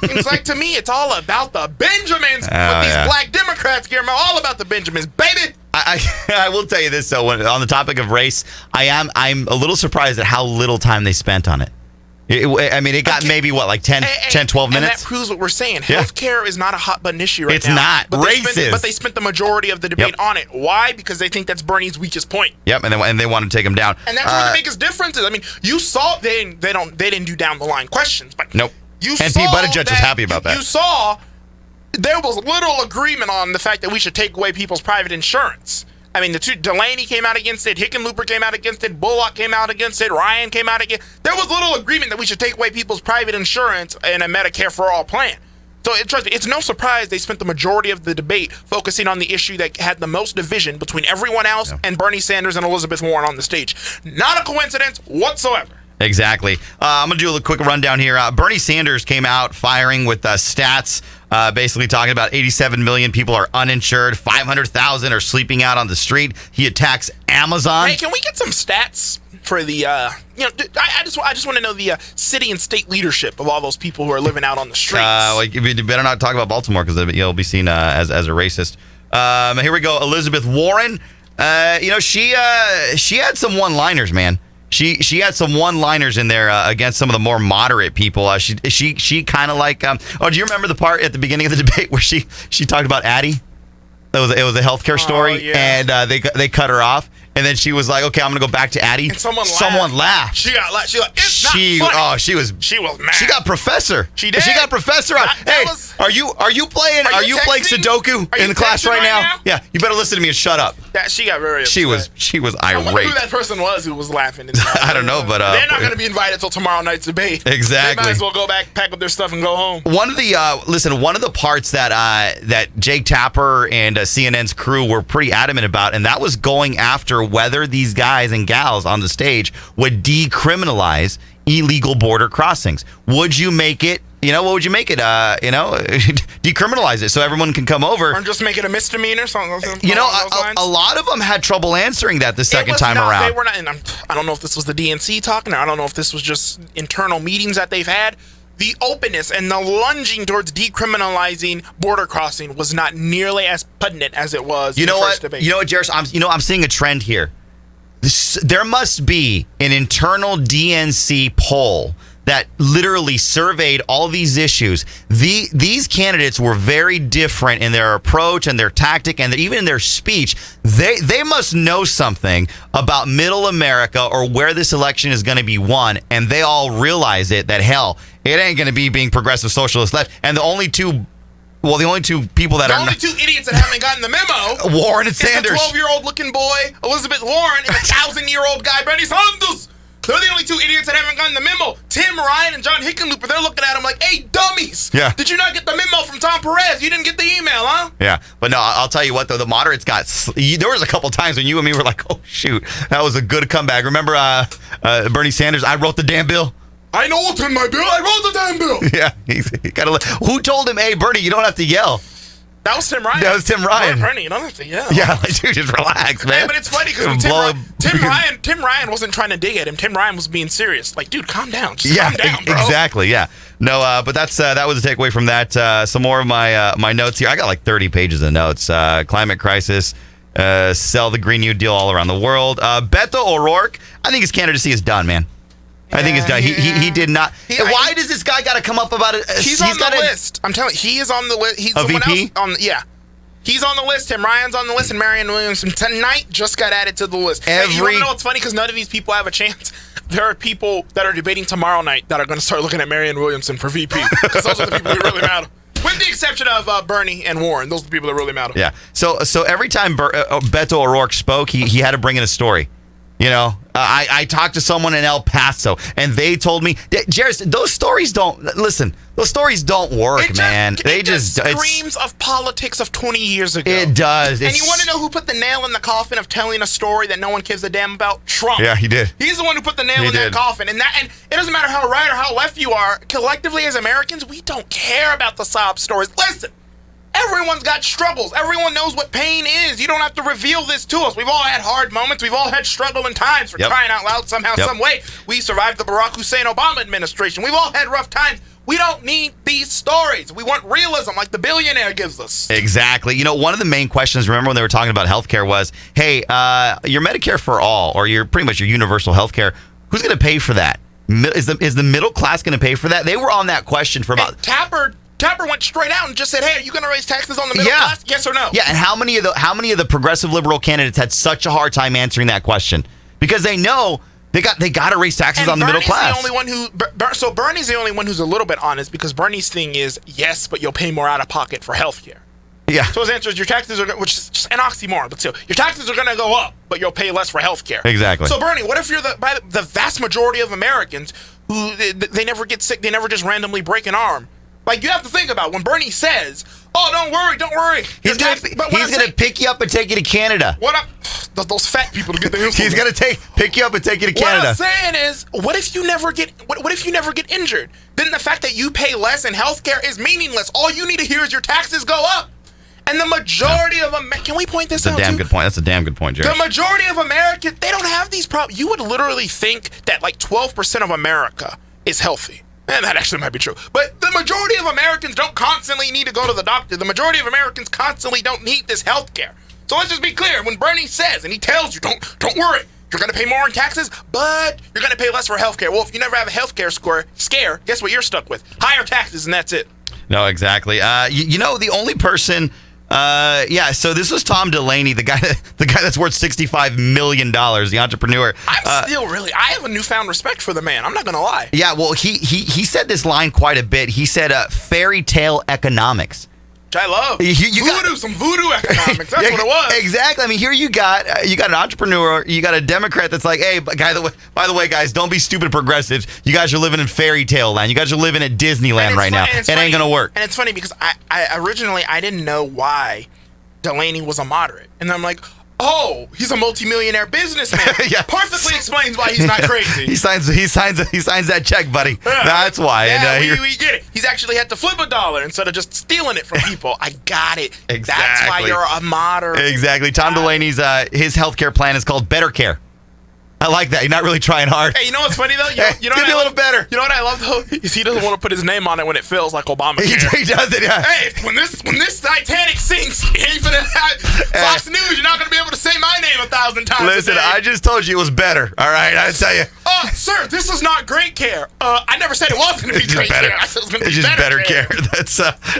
Speaker 4: seems like to me it's all about the Benjamins. With these black Democrats, Guillermo, all about the Benjamins, baby.
Speaker 3: I will tell you this, though, on the topic of race, I'm a little surprised at how little time they spent on it. It got maybe, 12 minutes?
Speaker 4: And that proves what we're saying. Healthcare is not a hot-button issue right now.
Speaker 3: It's not. Racist.
Speaker 4: But they spent the majority of the debate on it. Why? Because they think that's Bernie's weakest point.
Speaker 3: Yep, and they want to take him down.
Speaker 4: And that's where the biggest difference is. I mean, you saw they didn't do down-the-line questions. But
Speaker 3: nope. And Pete Buttigieg was happy about that.
Speaker 4: You saw there was little agreement on the fact that we should take away people's private insurance. I mean, Delaney came out against it, Hickenlooper came out against it, Bullock came out against it, Ryan came out against it. There was little agreement that we should take away people's private insurance in a Medicare for all plan. So trust me, it's no surprise they spent the majority of the debate focusing on the issue that had the most division between everyone else and Bernie Sanders and Elizabeth Warren on the stage. Not a coincidence whatsoever.
Speaker 3: Exactly. I'm going to do a quick rundown here. Bernie Sanders came out firing with stats, basically talking about 87 million people are uninsured, 500,000 are sleeping out on the street. He attacks Amazon.
Speaker 4: Hey, can we get some stats for the, I just want to know the city and state leadership of all those people who are living out on the streets.
Speaker 3: You better not talk about Baltimore because you'll be seen as a racist. Here we go. Elizabeth Warren. She had some one-liners, man. She had some one-liners in there against some of the more moderate people. She kind of like. Do you remember the part at the beginning of the debate where she talked about Addie? It was a healthcare story, and they cut her off, and then she was like, "Okay, I'm gonna go back to Addie."
Speaker 4: And someone laughed. She got laughed. It's not funny.
Speaker 3: She was mad. She got Professor.
Speaker 4: She did.
Speaker 3: She got Professor on. Are you playing Sudoku in the class right now? Yeah, you better listen to me and shut up.
Speaker 4: Yeah, she got very upset.
Speaker 3: She was
Speaker 4: I wonder
Speaker 3: irate.
Speaker 4: who that person was who was laughing.
Speaker 3: I don't know, but
Speaker 4: they're not going to be invited till tomorrow night's debate.
Speaker 3: Exactly.
Speaker 4: They might as well go back, pack up their stuff, and go home.
Speaker 3: One of the parts that Jake Tapper and CNN's crew were pretty adamant about, and that was going after whether these guys and gals on the stage would decriminalize illegal border crossings. Would you make it? What would you make it? Decriminalize it so everyone can come over.
Speaker 4: Or just make it a misdemeanor?
Speaker 3: A lot of them had trouble answering that the second time around.
Speaker 4: They were not, and I don't know if this was the DNC talking, or I don't know if this was just internal meetings that they've had. The openness and the lunging towards decriminalizing border crossing was not nearly as pungent as it was in the first debate.
Speaker 3: You know what, Jairus? I'm seeing a trend here. There must be an internal DNC poll that literally surveyed all these issues. These candidates were very different in their approach and their tactic and even in their speech. They must know something about middle America or where this election is going to be won, and they all realize it, that hell, it ain't going to be being progressive socialist left. And the only two people that
Speaker 4: only two idiots that haven't gotten the memo,
Speaker 3: Warren and Sanders.
Speaker 4: The 12-year-old looking boy, Elizabeth Warren, and the 1,000-year-old guy, Bernie Sanders. They're the only two idiots that haven't gotten the memo. Tim Ryan and John Hickenlooper, they're looking at him like, hey, dummies.
Speaker 3: Yeah.
Speaker 4: Did you not get the memo from Tom Perez? You didn't get the email, huh?
Speaker 3: Yeah. But no, I'll tell you what, though. The moderates there was a couple times when you and me were like, oh, shoot. That was a good comeback. Remember Bernie Sanders? I wrote the damn bill.
Speaker 4: I know what's in my bill. I wrote the damn bill.
Speaker 3: Yeah. He gotta, who told him, hey, Bernie, you don't have to yell?
Speaker 4: That was Tim Ryan.
Speaker 3: That was Tim Ryan.
Speaker 4: Bernie, you don't have to yell.
Speaker 3: Yeah, dude, just relax, man.
Speaker 4: Hey, but it's funny because Tim Ryan wasn't trying to dig at him. Tim Ryan was being serious. Like, dude, calm down. Just calm down, bro.
Speaker 3: Exactly. Yeah. No, but that was a takeaway from that. Some more of my notes here. I got like 30 pages of notes. Climate crisis, sell the Green New Deal all around the world. Beto O'Rourke, I think his candidacy is done, man. I think it's done. He did not. Why does this guy got to come up about it?
Speaker 4: He's on the list. I'm telling you, he is on the list. He's
Speaker 3: a VP?
Speaker 4: He's on the list. Tim Ryan's on the list, and Marianne Williamson tonight just got added to the list. You want to know what's funny? Because none of these people have a chance. There are people that are debating tomorrow night that are going to start looking at Marianne Williamson for VP. Because those are the people who really matter. With the exception of Bernie and Warren. Those are the people that really matter.
Speaker 3: Yeah. So every time Beto O'Rourke spoke, he had to bring in a story. I talked to someone in El Paso, and they told me, Jairus, those stories don't work, man.
Speaker 4: It just screams of politics of 20 years ago.
Speaker 3: It does.
Speaker 4: And you want to know who put the nail in the coffin of telling a story that no one gives a damn about? Trump.
Speaker 3: Yeah, he did.
Speaker 4: He's the one who put the nail in that coffin. And it doesn't matter how right or how left you are. Collectively as Americans, we don't care about the sob stories. Listen. Everyone's got struggles. Everyone knows what pain is. You don't have to reveal this to us. We've all had hard moments. We've all had struggling times for crying out loud somehow, some way. We survived the Barack Hussein Obama administration. We've all had rough times. We don't need these stories. We want realism like the billionaire gives us.
Speaker 3: Exactly. One of the main questions, remember when they were talking about healthcare, was, hey, your Medicare for all, or your pretty much your universal healthcare, who's going to pay for that? Is the middle class going to pay for that? They were on that question for about...
Speaker 4: Tapper went straight out and just said, hey, are you going to raise taxes on the middle class? Yes or no?
Speaker 3: Yeah, and how many of the progressive liberal candidates had such a hard time answering that question? Because they know they got to raise taxes on the middle class.
Speaker 4: Bernie's the only one who's a little bit honest, because Bernie's thing is, yes, but you'll pay more out of pocket for health care.
Speaker 3: Yeah.
Speaker 4: So his answer is your taxes are, which is just an oxymoron, but still, your taxes are going to go up, but you'll pay less for health care.
Speaker 3: Exactly.
Speaker 4: So Bernie, what if you're the vast majority of Americans who they never get sick, they never just randomly break an arm? Like, you have to think about when Bernie says, oh, don't worry.
Speaker 3: He's going to pick you up and take you to Canada.
Speaker 4: Those fat people to get the info.
Speaker 3: He's going to pick you up and take you to Canada.
Speaker 4: What I'm saying is, what if you never get injured? Then the fact that you pay less in healthcare is meaningless. All you need to hear is your taxes go up. And the majority of Americans, can we point this out?
Speaker 3: That's a damn good point. That's a damn good point, Jerry.
Speaker 4: The majority of Americans, they don't have these problems. You would literally think that like 12% of America is healthy. And that actually might be true. But the majority of Americans don't constantly need to go to the doctor. The majority of Americans constantly don't need this health care. So let's just be clear. When Bernie says, and he tells you, don't worry, you're going to pay more in taxes, but you're going to pay less for health care. Well, if you never have a health care scare, guess what you're stuck with? Higher taxes, and that's it.
Speaker 3: No, exactly. The only person... so this was Tom Delaney, the guy that's worth $65 million, the entrepreneur.
Speaker 4: I have a newfound respect for the man. I'm not going to lie.
Speaker 3: Yeah, well, he said this line quite a bit. He said, fairy tale economics.
Speaker 4: which I love. Some voodoo economics. That's what it was.
Speaker 3: Exactly. I mean, here you got an entrepreneur, you got a Democrat that's like, hey, by the way, guys, don't be stupid progressives. You guys are living in fairy tale land. You guys are living at Disneyland right now. It ain't gonna work.
Speaker 4: And it's funny because I originally I didn't know why Delaney was a moderate, and I'm like, oh, he's a multimillionaire businessman.
Speaker 3: Yeah.
Speaker 4: Perfectly explains why he's not crazy.
Speaker 3: he signs that check, buddy.
Speaker 4: Yeah.
Speaker 3: That's why.
Speaker 4: Yeah, and, we get it. He's actually had to flip a dollar instead of just stealing it from people. I got it.
Speaker 3: Exactly.
Speaker 4: That's why you're a moderate.
Speaker 3: Exactly. Tom Delaney's his healthcare plan is called Better Care. I like that. You're not really trying hard.
Speaker 4: Hey, you know what's funny though? You know
Speaker 3: could be a little better.
Speaker 4: You know what I love though? Is he doesn't want to put his name on it when it feels like Obamacare.
Speaker 3: He does it. Yeah.
Speaker 4: Hey, when this Titanic sinks, you ain't gonna have Fox News. You're not gonna be able to say my name 1,000 times.
Speaker 3: Listen, I just told you it was better. All right, I tell you.
Speaker 4: Sir, this is not great care. I never said it was going to be great care. I said it was going to be
Speaker 3: just better care.
Speaker 4: care.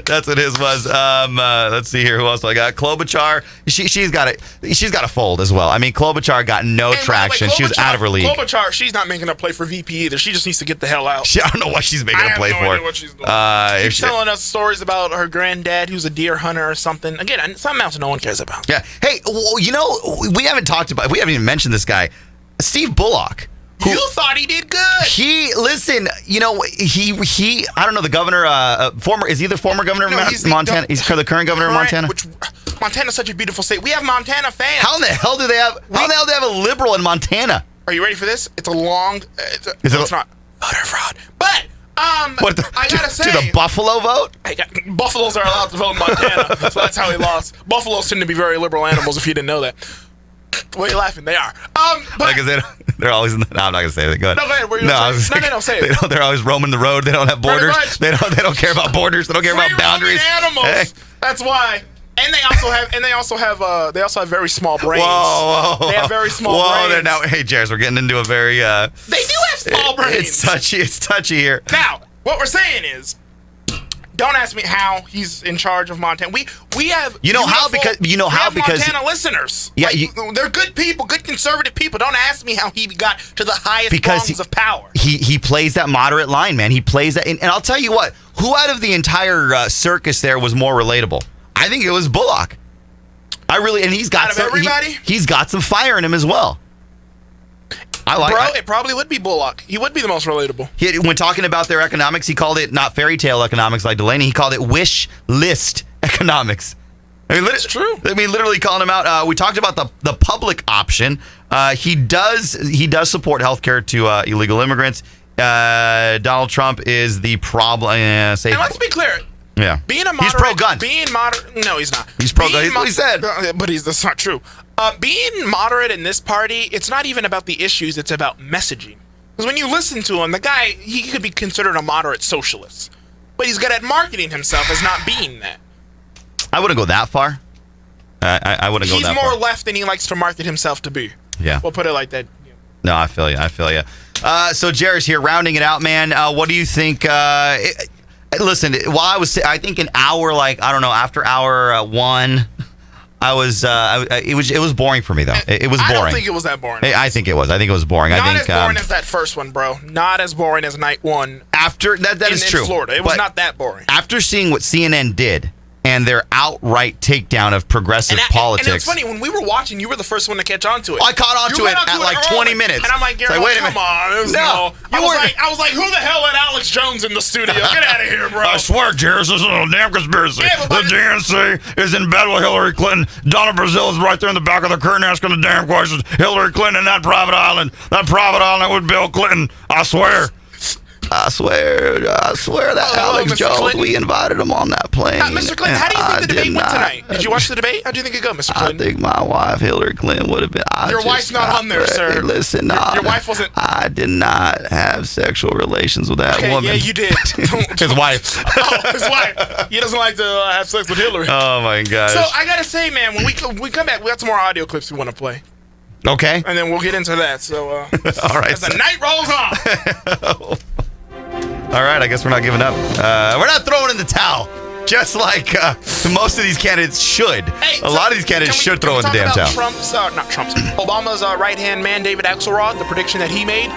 Speaker 3: That's what his was. Let's see here. Who else I got? Klobuchar. She's got to fold as well. I mean, Klobuchar got no traction. She was out of her league.
Speaker 4: Klobuchar, she's not making a play for VP either. She just needs to get the hell out.
Speaker 3: I don't know what she's making a play for.
Speaker 4: I have no idea what she's doing. She's telling us stories about her granddad who's a deer hunter or something. Again, something else no one cares about.
Speaker 3: Yeah. Hey, we haven't even mentioned this guy, Steve Bullock.
Speaker 4: You thought he did good.
Speaker 3: He I don't know, the governor, is he the former governor of Montana? He's the current governor of Montana?
Speaker 4: Montana's such a beautiful state. We have Montana fans.
Speaker 3: How in the hell do they have a liberal in Montana?
Speaker 4: Are you ready for this? It's a long, it's not voter fraud. But, I gotta say.
Speaker 3: To the Buffalo vote?
Speaker 4: Buffaloes are allowed to vote in Montana, so that's how he lost. Buffaloes tend to be very liberal animals if you didn't know that. Why are you laughing? They are.
Speaker 3: Because they're always. No, I'm not gonna say that. Go ahead.
Speaker 4: No, go ahead. No, say it.
Speaker 3: They're always roaming the road. They don't have borders. They don't care about borders. They don't care about boundaries.
Speaker 4: Animals. Hey. That's why. And they also have very small brains.
Speaker 3: Whoa.
Speaker 4: They have very small brains.
Speaker 3: Hey, Jairus, we're getting into a very.
Speaker 4: They do have small brains.
Speaker 3: It's touchy here.
Speaker 4: Now, what we're saying is. Don't ask me how he's in charge of Montana. We have because Montana listeners.
Speaker 3: Yeah,
Speaker 4: they're good people, good conservative people. Don't ask me how he got to the highest rungs of power.
Speaker 3: He plays that moderate line, man. He plays that, and I'll tell you what. Who out of the entire circus there was more relatable? I think it was Bullock. And he's got
Speaker 4: everybody.
Speaker 3: He's got some fire in him as well.
Speaker 4: It probably would be Bullock. He would be the most relatable.
Speaker 3: When talking about their economics, he called it not fairy tale economics like Delaney. He called it wish list economics. I mean,
Speaker 4: it's true.
Speaker 3: I mean, literally calling him out. We talked about the public option. He does support healthcare to illegal immigrants. Donald Trump is the problem.
Speaker 4: And let's be clear.
Speaker 3: Yeah. He's pro-gun.
Speaker 4: No, he's not.
Speaker 3: He's pro-gun. He's what he said.
Speaker 4: But that's not true. Being moderate in this party, it's not even about the issues, it's about messaging. Because when you listen to him, the guy, he could be considered a moderate socialist. But he's good at marketing himself as not being that.
Speaker 3: I wouldn't go that far. I wouldn't go that far.
Speaker 4: He's more left than he likes to market himself to be.
Speaker 3: Yeah.
Speaker 4: We'll put it like that.
Speaker 3: No, I feel you. So Jairus here, rounding it out, man. What do you think? Listen, while I think an hour, after hour 1, it was boring for me though. It was boring.
Speaker 4: I don't think it was that boring.
Speaker 3: I think it was. I think it was boring.
Speaker 4: Not as boring as that first one, bro. Not as boring as night 1.
Speaker 3: After that is true.
Speaker 4: In Florida, it was not that boring.
Speaker 3: After seeing what CNN did and their outright takedown of progressive politics.
Speaker 4: And it's funny, when we were watching, you were the first one to catch on to it.
Speaker 3: I caught on to it at like 20 minutes.
Speaker 4: And I'm like, Gary,
Speaker 3: wait a
Speaker 4: come
Speaker 3: minute.
Speaker 4: on. I was like, who the hell let Alex Jones in the studio? Get out of here, bro.
Speaker 3: I swear, Jairus, this is a damn conspiracy. The DNC is in bed with Hillary Clinton. Donna Brazile is right there in the back of the curtain asking the damn questions. Hillary Clinton in that private island with Bill Clinton. I swear that Alex Jones, Clinton. We invited him on that plane.
Speaker 4: Mr. Clinton, how do you think the debate went tonight? Did you watch the debate? How do you think it go, Mr. Clinton?
Speaker 3: I think my wife, Hillary Clinton, would have been.
Speaker 4: Your wife's not on there, sir.
Speaker 3: Listen,
Speaker 4: your wife wasn't.
Speaker 3: I did not have sexual relations with that woman.
Speaker 4: Yeah, you did.
Speaker 3: His wife.
Speaker 4: His wife. He doesn't like to have sex with Hillary.
Speaker 3: Oh, my gosh.
Speaker 4: So, I got to say, man, when we come back, we got some more audio clips we want to play.
Speaker 3: Okay.
Speaker 4: And then we'll get into that. So,
Speaker 3: all right.
Speaker 4: As the night rolls on.
Speaker 3: All right, I guess we're not giving up. We're not throwing in the towel, just like most of these candidates should. A lot of these candidates should throw in the damn towel.
Speaker 4: Obama's right-hand man, David Axelrod, the prediction that he made.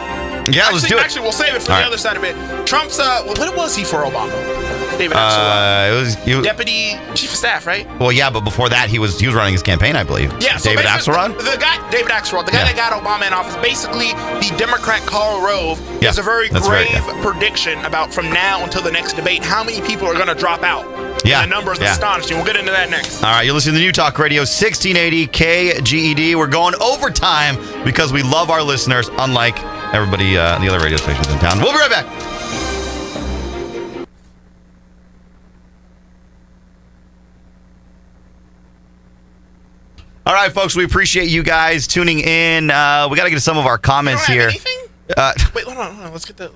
Speaker 3: Yeah, let's do it.
Speaker 4: Actually, we'll save it for the other side of it. Trump's, what was he for Obama? David Axelrod.
Speaker 3: It was
Speaker 4: Deputy Chief of Staff, right?
Speaker 3: Well, yeah, but before that, he was running his campaign, I believe.
Speaker 4: Yeah, so
Speaker 3: David Axelrod?
Speaker 4: David Axelrod, the guy that got Obama in office, basically the Democrat Karl Rove is a very grave prediction about from now until the next debate, how many people are going to drop out.
Speaker 3: Yeah.
Speaker 4: And the number is astonishing. We'll get into that next.
Speaker 3: All right, you're listening to New Talk Radio 1680 KGED. We're going overtime because we love our listeners, unlike everybody, the other radio stations in town. We'll be right back. All right, folks, we appreciate you guys tuning in. We got to get to some of our comments here.
Speaker 4: Anything? Wait, hold on. Let's get that.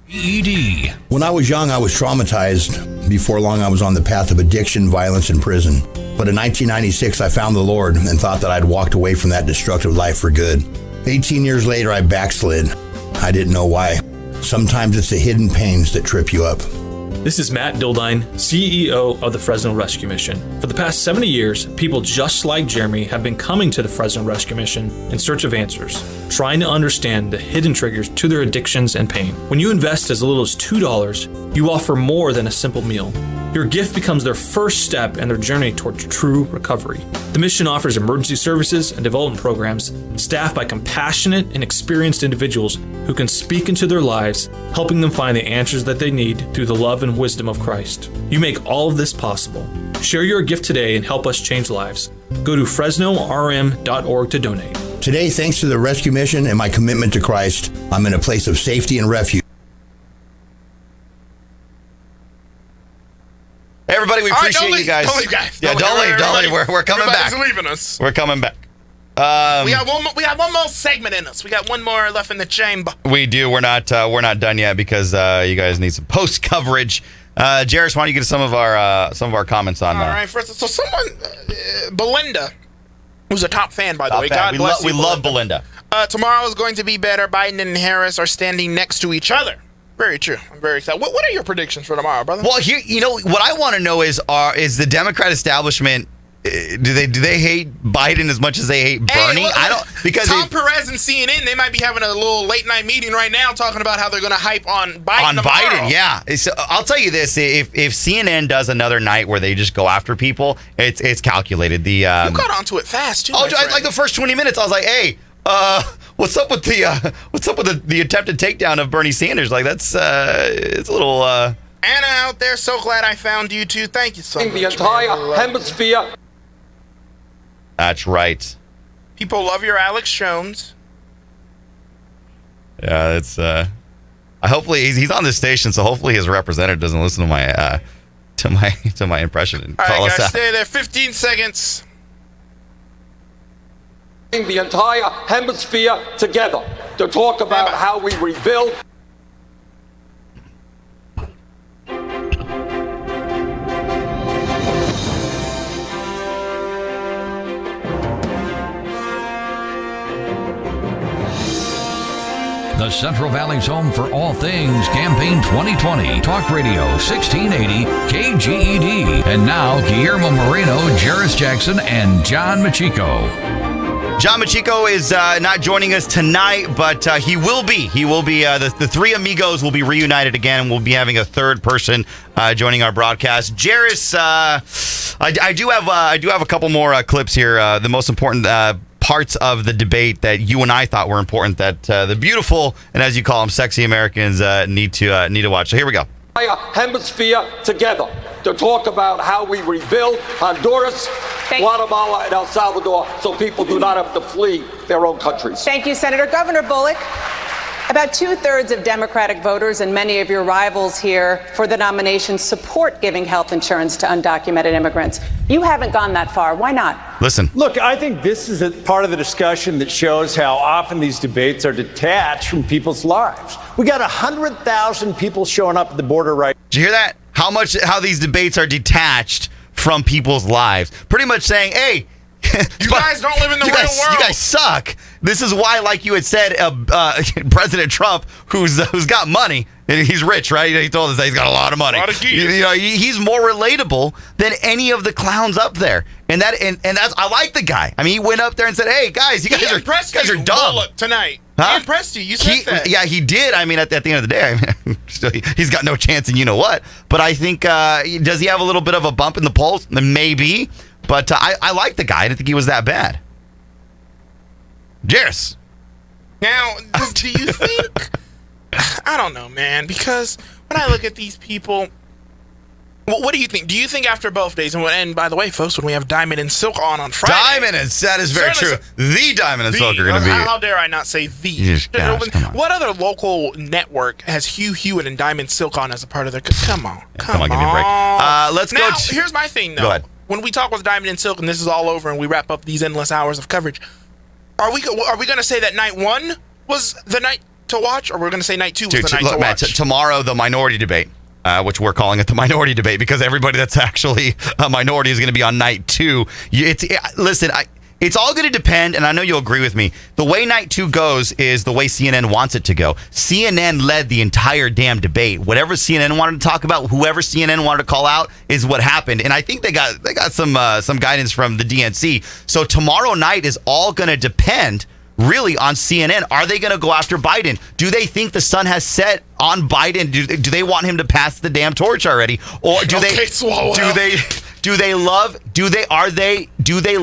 Speaker 2: KGED.
Speaker 16: When I was young, I was traumatized. Before long, I was on the path of addiction, violence, and prison. But in 1996, I found the Lord and thought that I'd walked away from that destructive life for good. 18 years later, I backslid. I didn't know why. Sometimes it's the hidden pains that trip you up.
Speaker 17: This is Matt Dildine, CEO of the Fresno Rescue Mission. For the past 70 years, people just like Jeremy have been coming to the Fresno Rescue Mission in search of answers, trying to understand the hidden triggers to their addictions and pain. When you invest as little as $2, you offer more than a simple meal. Your gift becomes their first step in their journey towards true recovery. The mission offers emergency services and development programs staffed by compassionate and experienced individuals who can speak into their lives, helping them find the answers that they need through the love and wisdom of Christ. You make all of this possible. Share your gift today and help us change lives. Go to FresnoRM.org to donate.
Speaker 16: Today, thanks to the rescue mission and my commitment to Christ, I'm in a place of safety and refuge.
Speaker 3: Hey, everybody, we appreciate you guys.
Speaker 4: Don't leave, guys.
Speaker 3: Yeah, don't leave. We're coming back.
Speaker 4: Everybody's leaving us.
Speaker 3: We're coming back.
Speaker 4: We got one more segment in us. We got one more left in the chamber.
Speaker 3: We do. We're not done yet because you guys need some post coverage. Jairus, why don't you get some of our comments on that?
Speaker 4: All right, first, so someone, Belinda, who's a top fan, by the way. God bless you.
Speaker 3: We love Belinda.
Speaker 4: Tomorrow is going to be better. Biden and Harris are standing next to each other. Very true. I'm very excited. What are your predictions for tomorrow, brother?
Speaker 3: Well, here, what I want to know is the Democrat establishment, do they hate Biden as much as they hate Bernie?
Speaker 4: Look,
Speaker 3: I don't, because
Speaker 4: Tom Perez and CNN, they might be having a little late night meeting right now talking about how they're going to hype on Biden.
Speaker 3: Biden, yeah. So I'll tell you this: if CNN does another night where they just go after people, it's calculated. You
Speaker 4: got onto it fast too.
Speaker 3: Like the first 20 minutes, I was like, hey. What's up with the attempted takedown of Bernie Sanders? Like it's a little.
Speaker 4: Anna out there, so glad I found you too. Thank you so much.
Speaker 8: The entire hemisphere.
Speaker 3: That's right.
Speaker 4: People love your Alex Jones.
Speaker 3: Yeah, it's. Hopefully he's on this station, so hopefully his representative doesn't listen to my impression and
Speaker 4: all
Speaker 3: call
Speaker 4: right,
Speaker 3: us
Speaker 4: guys,
Speaker 3: out.
Speaker 4: stay there. 15 seconds.
Speaker 8: The entire hemisphere together to talk about how we rebuild.
Speaker 2: The Central Valley's home for all things Campaign 2020. Talk Radio 1680 KGED. And now, Guillermo Moreno, Jairus Jackson, and John Machiko.
Speaker 3: John Machiko is not joining us tonight, but he will be. He will be. The three amigos will be reunited again, and we'll be having a third person joining our broadcast. Jairus, I do have a couple more clips here. The most important parts of the debate that you and I thought were important, that the beautiful and, as you call them, sexy Americans need to watch. So here we go.
Speaker 8: Hemisphere together to talk about how we rebuild Honduras, Guatemala, and El Salvador so people do not have to flee their own countries.
Speaker 10: Thank you, Senator. Governor Bullock, about 2/3 of Democratic voters and many of your rivals here for the nomination support giving health insurance to undocumented immigrants. You haven't gone that far. Why not?
Speaker 3: Listen.
Speaker 18: Look, I think this is a part of the discussion that shows how often these debates are detached from people's lives. We got 100,000 people showing up at the border right now.
Speaker 3: Did you hear that? How these debates are detached from people's lives. Pretty much saying, hey,
Speaker 4: you guys don't live in the real world.
Speaker 3: You guys suck. This is why, like you had said, President Trump, who's got money, and he's rich, right? He told us that he's got a lot of money. He's more relatable than any of the clowns up there. And that's I like the guy. I mean, he went up there and said, "Hey guys, you guys are dumb
Speaker 4: tonight."
Speaker 3: Huh?
Speaker 4: He impressed you. You said that.
Speaker 3: Yeah, he did. I mean, at the end of the day, he's got no chance in you know what. But I think, does he have a little bit of a bump in the polls? Maybe. But I like the guy. I didn't think he was that bad. Jairus.
Speaker 4: Now, do you think... I don't know, man, because when I look at these people... What do you think? Do you think after both days, and by the way, folks, when we have Diamond and Silk on Friday...
Speaker 3: That is very true. The Diamond and Silk are going to be...
Speaker 4: How dare I not say the? What other local network has Hugh Hewitt and Diamond Silk on as a part of their... Come on.
Speaker 3: Give me a break. Let's go...
Speaker 4: Here's my thing, though.
Speaker 3: Go ahead.
Speaker 4: When we talk with Diamond and Silk, and this is all over, and we wrap up these endless hours of coverage, are we going to say that night one was the night to watch, or we're going to say night two was the night to watch?
Speaker 3: Matt, tomorrow, the minority debate, which we're calling it the minority debate, because everybody that's actually a minority is going to be on night two. Listen, it's all going to depend, and I know you'll agree with me. The way night two goes is the way CNN wants it to go. CNN led the entire damn debate. Whatever CNN wanted to talk about, whoever CNN wanted to call out is what happened. And I think they got some guidance from the DNC. So tomorrow night is all going to depend really on CNN. Are they going to go after Biden? Do they think the sun has set on Biden? Do they want him to pass the damn torch already? Or do they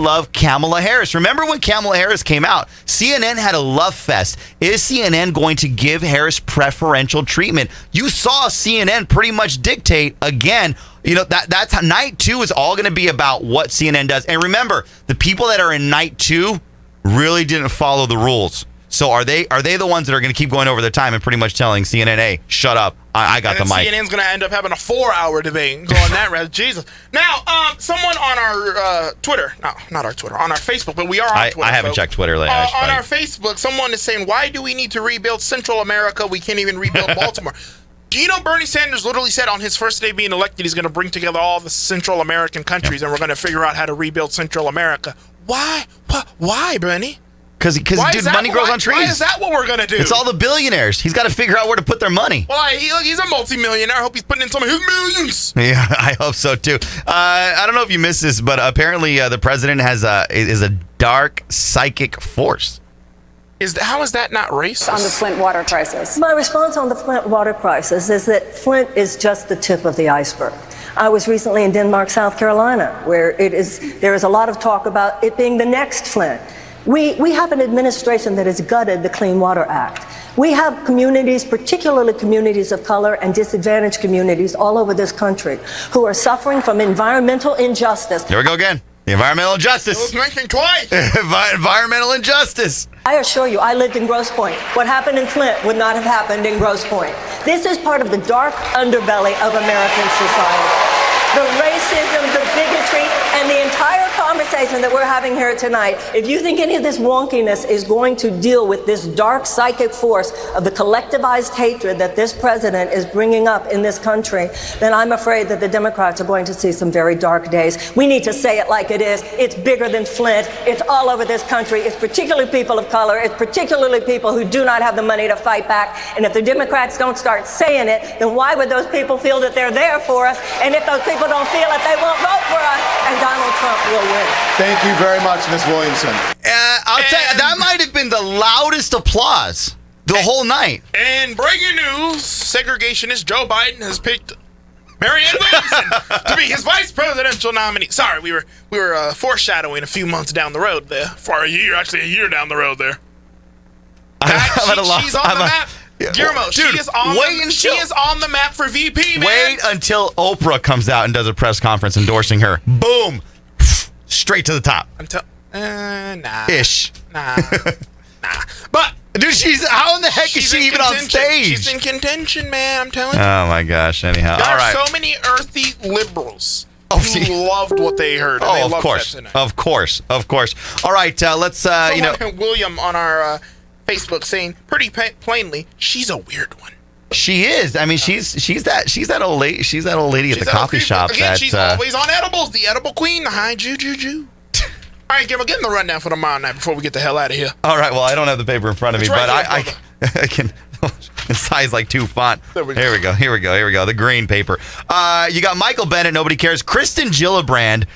Speaker 3: love Kamala Harris? Remember when Kamala Harris came out? CNN had a love fest. Is CNN going to give Harris preferential treatment? You saw CNN pretty much dictate again. That's how night two is all going to be about what CNN does. And remember, the people that are in night two really didn't follow the rules. So are they the ones that are going to keep going over their time and pretty much telling CNN, hey, shut up, I got the mic?
Speaker 4: CNN's going to end up having a 4-hour debate and going that route. Jesus. Now, someone on our Twitter, no, not our Twitter, on our Facebook, but we are on Twitter.
Speaker 3: I haven't checked Twitter lately.
Speaker 4: On our Facebook, someone is saying, why do we need to rebuild Central America? We can't even rebuild Baltimore. Do you know Bernie Sanders literally said on his first day being elected, he's going to bring together all the Central American countries and we're going to figure out how to rebuild Central America. Why? Why, Bernie?
Speaker 3: Because dude, money grows on trees.
Speaker 4: Why is that what we're going to do?
Speaker 3: It's all the billionaires. He's got to figure out where to put their money.
Speaker 4: Well, he's a multimillionaire. I hope he's putting in some of his millions.
Speaker 3: Yeah, I hope so, too. I don't know if you missed this, but apparently the president is a dark psychic force.
Speaker 4: How is that not racist?
Speaker 10: On the Flint water crisis.
Speaker 15: My response on the Flint water crisis is that Flint is just the tip of the iceberg. I was recently in Denmark, South Carolina, where there is a lot of talk about it being the next Flint. We have an administration that has gutted the Clean Water Act. We have communities, particularly communities of color and disadvantaged communities all over this country, who are suffering from environmental injustice.
Speaker 3: There we go again. The environmental injustice.
Speaker 4: It was mentioned twice.
Speaker 3: Environmental injustice.
Speaker 15: I assure you, I lived in Grosse Pointe. What happened in Flint would not have happened in Grosse Pointe. This is part of the dark underbelly of American society. The racism, the bigotry, and the entire conversation that we're having here tonight, if you think any of this wonkiness is going to deal with this dark psychic force of the collectivized hatred that this president is bringing up in this country, then I'm afraid that the Democrats are going to see some very dark days. We need to say it like it is. It's bigger than Flint. It's all over this country. It's particularly people of color. It's particularly people who do not have the money to fight back. And if the Democrats don't start saying it, then why would those people feel that they're there for us? And if those people don't feel it, they won't vote for us, and Donald Trump will win.
Speaker 12: Thank you very much, Ms. Williamson.
Speaker 3: I'll tell you, that might have been the loudest applause the whole night.
Speaker 4: And breaking news, segregationist Joe Biden has picked Marianne Williamson to be his vice presidential nominee. Sorry, we were foreshadowing a few months down the road there. For a year down the road there. She's on the map. Guillermo,
Speaker 3: dude,
Speaker 4: she is on the map for VP, man.
Speaker 3: Wait until Oprah comes out and does a press conference endorsing her. Boom. Straight to the top.
Speaker 4: Nah.
Speaker 3: Ish.
Speaker 4: Nah. But,
Speaker 3: dude, how in the heck is she even on stage?
Speaker 4: She's in contention, man, I'm telling you.
Speaker 3: Oh, my gosh. Anyhow.
Speaker 4: There
Speaker 3: all right.
Speaker 4: are so many earthy liberals who loved what they heard. And they
Speaker 3: of course.
Speaker 4: That
Speaker 3: of course. All right, let's,
Speaker 4: William on our Facebook saying pretty plainly, she's a weird one.
Speaker 3: She is. I mean, she's that old lady. She's that old lady at the coffee shop.
Speaker 4: Again, she's always on edibles. The edible queen, the high juju. All right, Gilbert, get in the rundown for tomorrow night before we get the hell out of here.
Speaker 3: All right, well, I don't have the paper in front of me,
Speaker 4: It's right
Speaker 3: but
Speaker 4: here,
Speaker 3: I can. The size like 2 font.
Speaker 4: There we go.
Speaker 3: Here we go. The green paper. You got Michael Bennett, nobody cares. Kristen Gillibrand,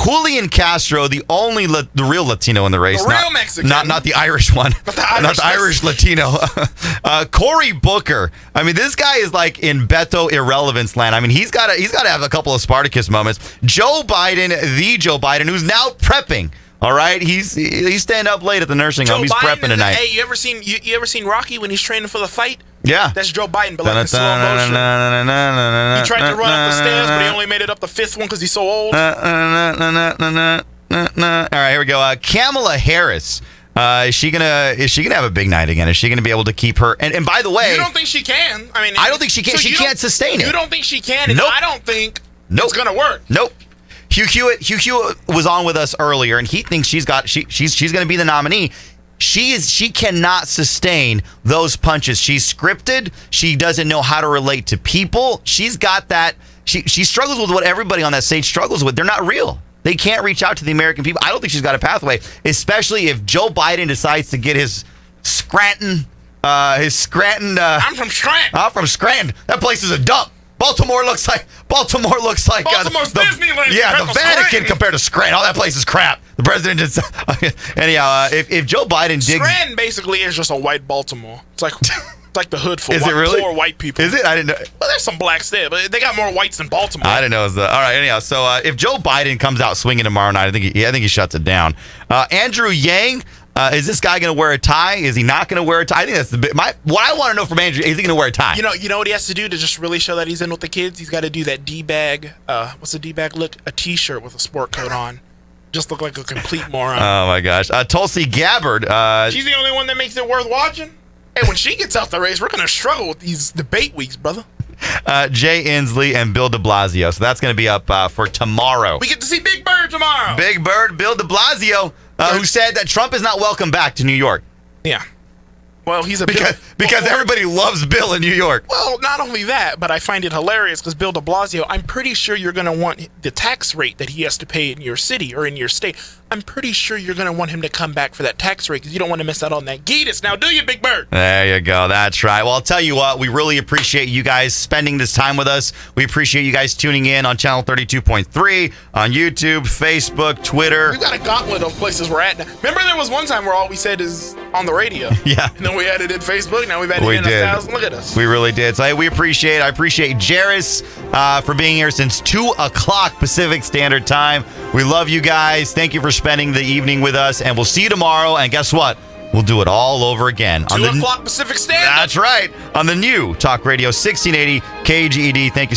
Speaker 3: Julian Castro, the real Latino in the race.
Speaker 4: The real Mexican.
Speaker 3: Not the Irish one. Not the Irish Latino. Cory Booker. I mean, this guy is like in Beto irrelevance land. I mean, he's got to have a couple of Spartacus moments. Joe Biden, the Joe Biden, who's now prepping. All right, he's staying up late at the nursing home. He's prepping tonight.
Speaker 4: Hey, you ever seen Rocky when he's training for the fight?
Speaker 3: Yeah,
Speaker 4: that's Joe Biden, but like in slow motion. He tried to run up the stairs, but he only made it up the fifth one because he's so old.
Speaker 3: All right, here we go. Kamala Harris. Is she gonna have a big night again? Is she gonna be able to keep her? And by the way,
Speaker 4: you don't think she can? I mean,
Speaker 3: I don't think she can.
Speaker 4: So
Speaker 3: she can't sustain it.
Speaker 4: You don't think she can? Nope. I don't think it's gonna work.
Speaker 3: Nope. Hugh Hewitt was on with us earlier, and he thinks she's going to be the nominee. She cannot sustain those punches. She's scripted. She doesn't know how to relate to people. She's got that. She struggles with what everybody on that stage struggles with. They're not real. They can't reach out to the American people. I don't think she's got a pathway, especially if Joe Biden decides to get his Scranton. I'm
Speaker 4: from Scranton.
Speaker 3: I'm from Scranton. That place is a dump. Baltimore looks like
Speaker 4: Baltimore's Disneyland.
Speaker 3: Yeah, the Vatican compared to Scranton. All that place is crap. The president just anyhow. If Joe Biden digs,
Speaker 4: Scranton basically is just a white Baltimore. It's like the hood for
Speaker 3: is it really?
Speaker 4: Poor white people.
Speaker 3: Is it? I didn't know.
Speaker 4: Well, there's some blacks there, but they got more whites than Baltimore.
Speaker 3: I didn't know. All right. Anyhow, so if Joe Biden comes out swinging tomorrow night, I think he shuts it down. Andrew Yang. Is this guy going to wear a tie? Is he not going to wear a tie? I think that's what I want to know from Andrew. Is he going to wear a tie?
Speaker 4: You know what he has to do to just really show that he's in with the kids? He's got to do that D-bag. What's the D-bag look? A T-shirt with a sport coat on. Just look like a complete moron.
Speaker 3: Oh, my gosh. Tulsi Gabbard.
Speaker 4: She's the only one that makes it worth watching. Hey, when she gets out the race, we're going to struggle with these debate weeks, brother.
Speaker 3: Jay Inslee and Bill de Blasio. So that's going to be up for tomorrow.
Speaker 4: We get to see Big Bird tomorrow.
Speaker 3: Big Bird, Bill de Blasio. Who said that Trump is not welcome back to New York?
Speaker 4: Yeah. Well, he's
Speaker 3: because everybody loves Bill in New York.
Speaker 4: Well, not only that, but I find it hilarious because Bill de Blasio, I'm pretty sure you're going to want the tax rate that he has to pay in your city or in your state. I'm pretty sure you're going to want him to come back for that tax rate because you don't want to miss out on that Geetus. Now, do you, Big Bird?
Speaker 3: There you go. That's right. Well, I'll tell you what, we really appreciate you guys spending this time with us. We appreciate you guys tuning in on Channel 32.3, on YouTube, Facebook, Twitter.
Speaker 4: We've got a gauntlet of places we're at now. Remember there was one time where all we said is on the radio?
Speaker 3: Yeah.
Speaker 4: And then we added in Facebook. Now we've added in 1,000. Look at us.
Speaker 3: We really did. So, hey, I appreciate Jairus for being here since 2 o'clock Pacific Standard Time. We love you guys. Thank you for spending the evening with us, and we'll see you tomorrow. And guess what? We'll do it all over again.
Speaker 4: 2 o'clock Pacific Standard.
Speaker 3: That's right. On the new Talk Radio 1680 KGED. Thank you so much.